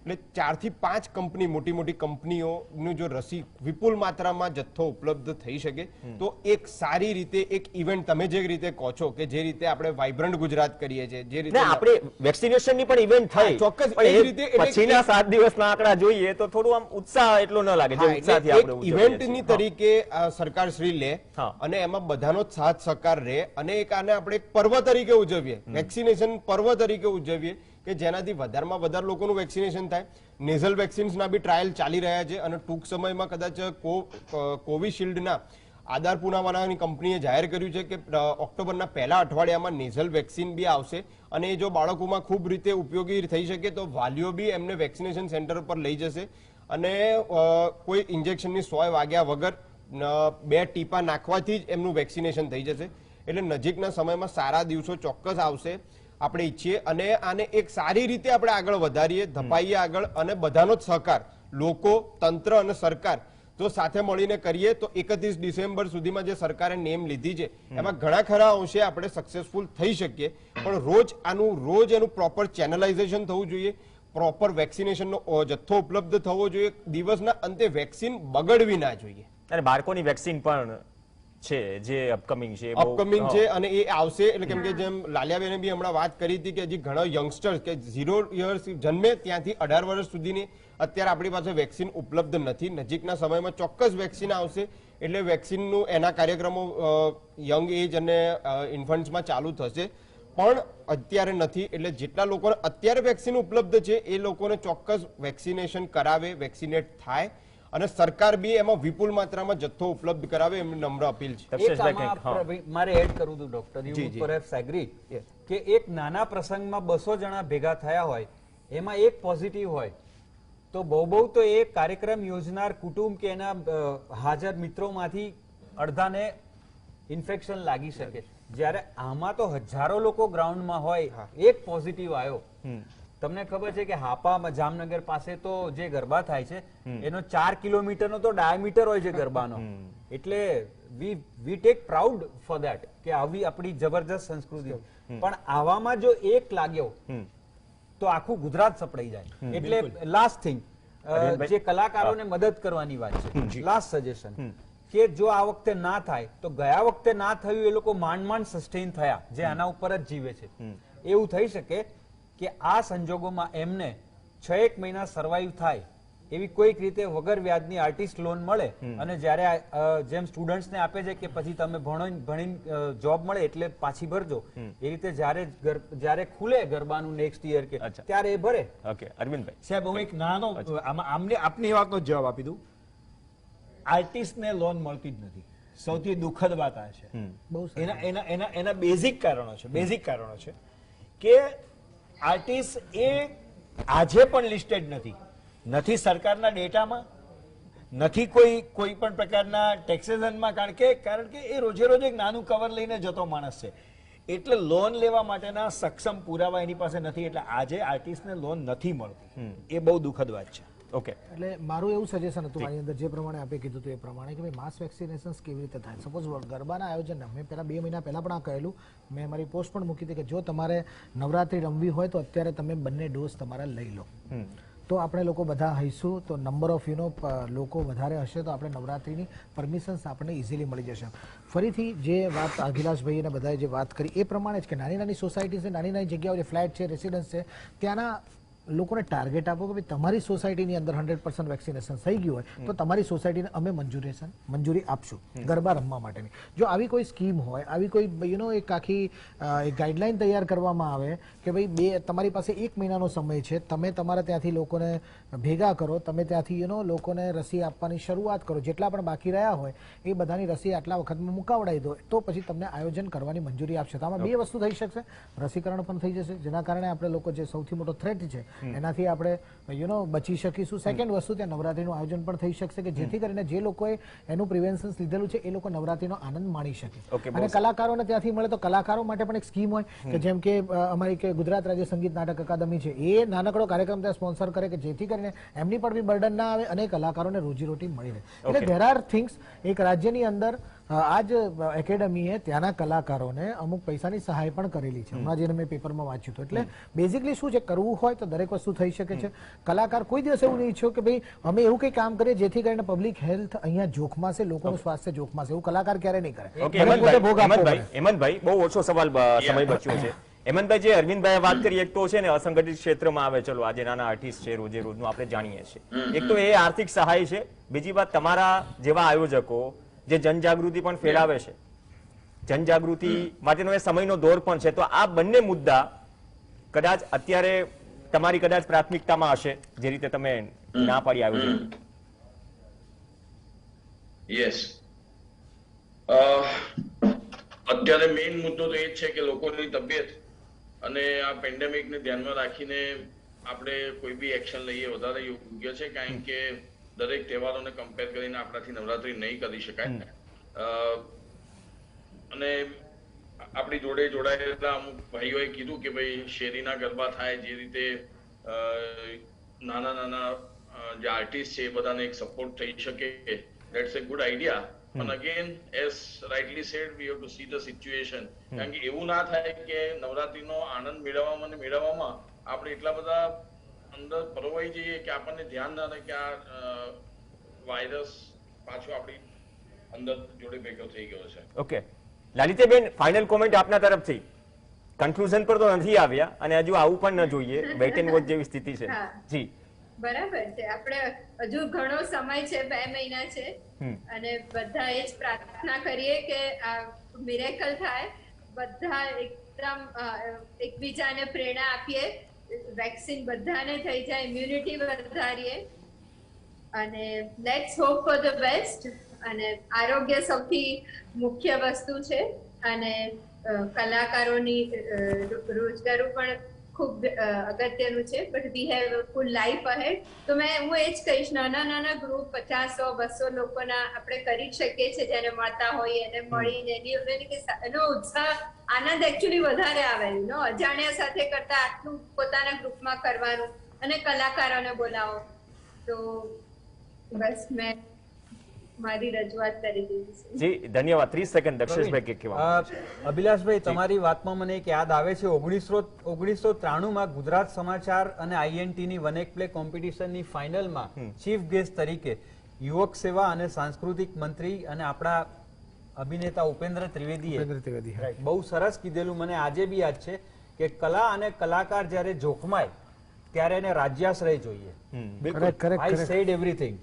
એટલે 4 થી 5 કંપની, મોટી મોટી કંપનીઓનું જો રસી વિપુલ માત્રામાં જથ્થો ઉપલબ્ધ થઈ શકે તો એક સારી રીતે એક ઇવેન્ટ, તમે જે રીતે કહો છો કે જે રીતે આપણે વાઇબ્રન્ટ ગુજરાત કરીએ છીએ, જે રીતે આપણે વેક્સિનેશનની પણ ઇવેન્ટ થઈ, ચોક્કસ પણ એ રીતે પછીના 7 દિવસના આંકડા જોઈએ તો થોડું આમ ઉત્સાહ એટલો ન લાગે જે ઉત્સાહથી આપણે ઉજવીએ છીએ. ઇવેન્ટની તરીકે સરકાર શ્રી લે અને એમાં બધાનો જ સાથ સહકાર રહે અને એક આને આપણે એક પર્વ તરીકે ઉજવીએ, વેક્સિનેશન પર્વ તરીકે ઉજવીએ કે જેનાથી વધારેમાં વધારે લોકોનું વેક્સિનેશન થાય. નેઝલ વેક્સિન્સના બી ટ્રાયલ ચાલી રહ્યા છે અને ટૂંક સમયમાં કદાચ કોવિશિલ્ડના આધાર પૂનાવાલાની કંપનીએ જાહેર કર્યું છે કે ઓક્ટોબરના પહેલા અઠવાડિયામાં નેઝલ વેક્સિન બી આવશે અને એ જો બાળકોમાં ખૂબ રીતે ઉપયોગી થઈ શકે તો વાલીઓ બી એમને વેક્સિનેશન સેન્ટર પર લઈ જશે અને કોઈ ઇન્જેક્શનની 100 વાગ્યા વગર 2 ટીપા નાખવાથી જ એમનું વેક્સિનેશન થઈ જશે. એટલે નજીકના સમયમાં સારા દિવસો ચોક્કસ આવશે આપણે ઈચ્છીએ અને આને એક સારી રીતે આપણે આગળ વધારીએ, ધપાઈએ આગળ અને બધાનો જ સહકાર, લોકો, તંત્ર અને સરકાર જો સાથે મળીને કરીએ તો 31 ડિસેમ્બર સુધીમાં જે સરકારે નેમ લીધી છે એમાં ઘણા ખરા અંશે આપણે સક્સેસફુલ થઈ શકીએ. પણ રોજ એનું પ્રોપર ચેનલાઇઝેશન થવું જોઈએ, પ્રોપર વેક્સિનેશનનો જથ્થો ઉપલબ્ધ થવો જોઈએ, દિવસના અંતે વેક્સિન બગડવી ના જોઈએ. અને બાળકોની વેક્સિન પણ છે જે અપકમિંગ છે અને એ આવશે. એટલે કેમ કે જેમ લાલિયાબેને બી હમણાં વાત કરી હતી કે હજી ઘણા યંગસ્ટર્સ કે 0 યર્સ જન્મે ત્યાંથી 18 વર્ષ સુધીની અત્યારે આપણી પાસે વેક્સિન ઉપલબ્ધ નથી. નજીકના સમયમાં ચોક્કસ વેક્સિન આવશે એટલે વેક્સિનનું એના કાર્યક્રમો યંગ એજ અને ઇન્ફન્ટ્સમાં ચાલુ થશે પણ અત્યારે નથી. એટલે જેટલા લોકોને અત્યારે વેક્સિન ઉપલબ્ધ છે એ લોકોને ચોક્કસ વેક્સિનેશન કરાવે, વેક્સિનેટ થાય અને સરકાર બી એમાં વિપુલ માત્રામાં જથ્થો ઉપલબ્ધ કરાવે એમની નમ્ર અપીલ છે. મારે એડ કરવું હતું ડોક્ટર, યુ પરહેપ્સ એગ્રી કે એક નાના પ્રસંગમાં 200 જણા ભેગા થયા હોય એમાં એક પોઝિટિવ હોય તો બહુ તો એ કાર્યક્રમ યોજનાર કુટુંબ કે એના હાજર મિત્રોમાંથી અડધાને ઇન્ફેક્શન લાગી શકે. જ્યારે આમાં તો હજારો લોકો ગ્રાઉન્ડમાં હોય, એક પોઝિટિવ આવ્યો. તમને ખબર છે કે હાપા જામનગર પાસે તો જે ગરબા થાય છે એનો 4 કિલોમીટરનો તો ડાયામીટર હોય છે ગરબાનો. એટલે we take proud for that કે આવી આપણી જબરજસ્ત સંસ્કૃતિ. પણ આવામાં જો એક લાગ્યો તો આખું ગુજરાત સપડાઈ જાય. એટલે લાસ્ટ થિંગ, જે કલાકારોને મદદ કરવાની વાત છે, લાસ્ટ સજેશન કે જો આ વખતે ના થાય તો ગયા વખતે ના થયું એ લોકો માંડ સસ્ટેન થયા જે આના ઉપર જ જીવે છે. એવું થઈ શકે કે આ સંજોગોમાં એમને 6-1 મહિના સર્વાઈવ થાય એવી કોઈક રીતે વગર વ્યાજની આર્ટિસ્ટ લોન મળે અને જ્યારે જેમ સ્ટુડન્ટ્સને આપે છે કે પછી તમે ભણીને જોબ મળે એટલે પાછી ભરજો, એ રીતે જ્યારે ખુલે ગરબાનું નેક્સ્ટ યર કે ત્યારે એ ભરે. ઓકે અરવિંદભાઈ સાહેબ, હું એક નાનો આપની વાતનો જવાબ આપી દઉં. આર્ટિસ્ટને લોન મળતી જ નથી. સૌથી દુઃખદ વાત આ છે. એના બેઝિક કારણો છે કે આર્ટિસ્ટ એ આજે પણ લિસ્ટેડ નથી સરકારના ડેટામાં, નથી કોઈ પણ પ્રકારના ટેક્સેશનમાં, કારણ કે એ રોજે રોજ એક નાનું કવર લઈને જતો માણસ છે. એટલે લોન લેવા માટેના સક્ષમ પુરાવા એની પાસે નથી. એટલે આજે આર્ટિસ્ટને લોન નથી મળતી. એ બહુ દુઃખદ વાત છે. ઓકે, એટલે મારું એવું સજેશન હતું આની અંદર જે પ્રમાણે આપે કીધું હતું એ પ્રમાણે કે ભાઈ માસ વેક્સિનેશન કેવી રીતે થાય. સપોઝ ગરબાના આયોજન મેં પહેલા 2 મહિના પહેલા પણ આ કહેલું, મેં મારી પોસ્ટ પણ મૂકી હતી કે જો તમારે નવરાત્રી રમવી હોય તો અત્યારે તમે બંને ડોઝ તમારા લઈ લો તો આપણે લોકો બધા હઈશું, તો નંબર ઓફ લોકો વધારે હશે તો આપણે નવરાત્રીની પરમિશન્સ આપણને ઇઝીલી મળી જશે. ફરીથી જે વાત અખિલાશભાઈ અને બધાએ જે વાત કરી એ પ્રમાણે જ કે નાની નાની સોસાયટી છે, નાની નાની જગ્યાઓ જે ફ્લેટ છે, રેસિડન્સ છે, ત્યાંના લોકોને ટાર્ગેટ આપો કે ભાઈ તમારી સોસાયટીની અંદર 100% વેક્સિનેશન થઈ ગયું હોય તો તમારી સોસાયટીને અમે મંજૂરી આપશું ગરબા રમવા માટેની. જો આવી કોઈ સ્કીમ હોય, આવી કોઈ એક આખી ગાઈડલાઈન તૈયાર કરવામાં આવે કે ભાઈ તમારી પાસે 1 મહિનાનો સમય છે, તમે તમારા ત્યાંથી લોકોને ભેગા કરો, તમે ત્યાંથી લોકોને રસી આપવાની શરૂઆત કરો, જેટલા પણ બાકી રહ્યા હોય એ બધાની રસી આટલા વખતમાં મુકાવડાવી દો તો પછી તમને આયોજન કરવાની મંજૂરી આપશે. તો આમાં 2 વસ્તુ થઈ શકશે. રસીકરણ પણ થઈ જશે જેના કારણે આપણે લોકો જે સૌથી મોટો થ્રેટ છે એનાથી આપણે બચી શકીશું. સેકન્ડ વસ્તુ, ત્યાં નવરાત્રીનું આયોજન પણ થઈ શકશે કે જેથી કરીને જે લોકોએ એનું પ્રિવેન્શન લીધેલું છે એ લોકો નવરાત્રીનો આનંદ માણી શકે. અને કલાકારોને ત્યાંથી મળે તો કલાકારો માટે પણ એક સ્કીમ હોય કે જેમ કે અમારી કે ગુજરાત રાજ્ય સંગીત નાટક અકાદમી છે, એ નાનકડો કાર્યક્રમ ત્યાં સ્પોન્સર કરે કે જેથી કરીને એમની પર બી બર્ડન ના આવે અને કલાકારોને રોજીરોટી મળી રહે. એટલે ધેર આર થિંગ્સ. એક રાજ્યની અંદર આ જ એકેડમીએ ત્યાંના કલાકારોને અમુક પૈસાની સહાય પણ કરેલી છે. હમણાં જેને મેં પેપરમાં વાંચ્યું હતું. એટલે બેઝિકલી શું છે, કરવું હોય તો દરેક વસ્તુ થઈ શકે છે. કલાકાર કોઈ દિવસ એવું નહીં ઈચ્છ્યો કે ભાઈ અમે એવું કંઈ કામ કરીએ જેથી કરીને પબ્લિક હેલ્થ અહીંયા જોખમાં છે, લોકોનું સ્વાસ્થ્ય જોખમાં છે. એવું કલાકાર ક્યારે નહીં કરે. હેમંતભાઈ, બહુ ઓછો સવાલ સમય બચ્યો છે. હેમંતભાઈ, જે અરવિંદભાઈ વાત કરી, એક તો છે ને અસંગઠિત ક્ષેત્રમાં આવે, ચલો આજે નાના આર્ટિસ્ટ છે, રોજે રોજનું આપણે જાણીએ છીએ. એક તો એ આર્થિક સહાય છે, બીજી વાત તમારા જેવા આયોજકો જે જનજાગૃતિ પણ ફેલાવે છે, જનજાગૃતિ માટેનો એ સમયનો દોર પણ છે. તો આ બંને મુદ્દા કદાચ અત્યારે તમારી કદાચ પ્રાથમિકતામાં હશે, જે રીતે તમે ના પાડી આયોજન. યસ, અત્યારે મેઇન મુદ્દો તો એ જ છે કે લોકોની તબિયત અને આ પેન્ડેમિક ને ધ્યાનમાં રાખીને આપણે કોઈ બી એક્શન લઈએ વધારે યોગ્ય છે, કારણ કે દરેક તહેવારોને કમ્પેર કરીને આપણાથી નવરાત્રી નહીં કરી શકાય. અને આપણી જોડે જોડાયેલા અમુક ભાઈઓએ કીધું કે ભાઈ શેરીના ગરબા થાય, જે રીતે નાના નાના જે આર્ટિસ્ટ છે એ બધાને એક સપોર્ટ થઈ શકે, ધેટ્સ એ ગુડ આઈડિયા. પણ again as rightly said, we have to see the situation. કારણ કે એવું ના થાય કે નવરાત્રીનો આનંદ મેળવવામાં આપણે એટલા બધા અંદર પરોવાઈ જઈએ કે આપણને ધ્યાન ના રહે કે આ વાયરસ પાછો આપણી અંદર જોડે ભેગો થઈ ગયો છે. ઓકે, લલિતાબેન, ફાઇનલ કોમેન્ટ આપના તરફથી. કન્ક્લુઝન પર તો નથી આવ્યા અને હજુ આવું પણ ન જોઈએ, વેઇટ એન્ડ વોચ જેવી સ્થિતિ છે. જી, બરાબર છે. આપણે હજુ ઘણો સમય છે, 2 મહિના છે, અને બધા એ જ પ્રાર્થના કરીએ કે આ મિરેકલ થાય. બધા એકદમ એકબીજાને પ્રેરણા આપીએ, વેક્સિન બધાને થઈ જાય, ઇમ્યુનિટી વધારીએ, અને let's hope for the best. અને આરોગ્ય સૌથી મુખ્ય વસ્તુ છે, અને કલાકારોની રોજગારો પણ ખૂબ અગત્યનું છે. But we have full life ahead. તો હું એ જ કહીશ, નાના નાના ગ્રુપ 50, 100, 200 લોકોના આપણે કરી શકીએ છીએ, જેને મળતા હોય એને મળીને એનો ઉત્સાહ, આનંદ એકચ્યુઅલી વધારે આવે. અજાણ્યા સાથે કરતા આટલું પોતાના ગ્રુપમાં કરવાનું, અને કલાકારોને બોલાવો. તો બસ મેં મારી રજૂઆત કરી દીધી છે. જી, ધન્યવાદ. 30 સેકન્ડ દક્ષેશભાઈ કે કહેવા. અભિલાષભાઈ, તમારી વાતમાં મને એક યાદ આવે છે, 1993 માં ગુજરાત સમાચાર અને આઈએનટી ની વનેક પ્લે કોમ્પિટિશનની ફાઇનલમાં ચીફ ગેસ્ટ તરીકે યુવક સેવા અને સાંસ્કૃતિક મંત્રી અને આપણા અભિનેતા ઉપેન્દ્ર ત્રિવેદીએ બહુ સરસ કીધેલું, મને આજે બી યાદ છે કે કલા અને કલાકાર જ્યારે જોખમાય ત્યારે એને રાજ્યાશ્રય જોઈએ. આઈ સેડ એવરીથિંગ,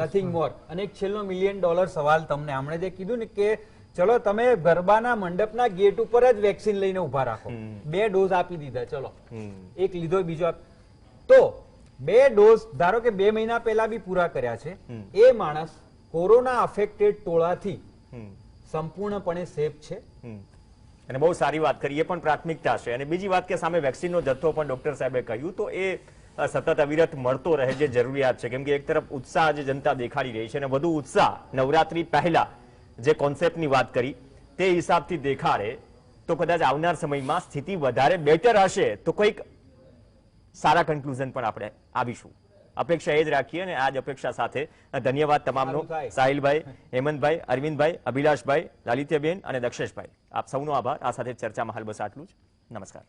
નથિંગ મોર. અને એક છેલ્લો $1 મિલિયન સવાલ તમને આમણે જે કીધું ને કે ચલો તમે ગરબાના મંડપના ગેટ ઉપર જ વેક્સિન લઈને ઉભા રાખો, 2 ડોઝ આપી દીધા, ચલો એક લીધો બીજો, તો 2 ડોઝ ધારો કે 2 મહિના પહેલા બી પૂરા કર્યા છે, એ માણસ કોરોના અફેક્ટેડ ટોળાથી સંપૂર્ણપણે સેફ છે. અને બહુ સારી વાત કરી, એ પણ પ્રાથમિકતા છે. અને બીજી વાત કે સામે વેક્સિનનો જથ્થો પણ ડોક્ટર સાહેબે કહ્યું, તો એ સતત અવિરત મળતો રહે, જે જરૂરિયાત છે. કેમ કે એક તરફ ઉત્સાહ જે જનતા દેખાડી રહી છે, અને વધુ ઉત્સાહ નવરાત્રી પહેલા જે કોન્સેપ્ટની વાત કરી તે હિસાબથી દેખાડે તો કદાચ આવનાર સમયમાં સ્થિતિ વધારે બેટર હશે, તો કોઈક સારા કન્ક્લુઝન પણ આપણે આવીશું. અપેક્ષા એ જ રાખીએ, અને આ જ અપેક્ષા સાથે ધન્યવાદ તમામનો. સાહિલભાઈ, હેમંતભાઈ, અરવિંદભાઈ, અભિલાષભાઈ, લલિતાબેન અને દક્ષેશભાઈ, આપ સૌનો આભાર. આ સાથે ચર્ચામાં હાલ બસ આટલું જ. નમસ્કાર.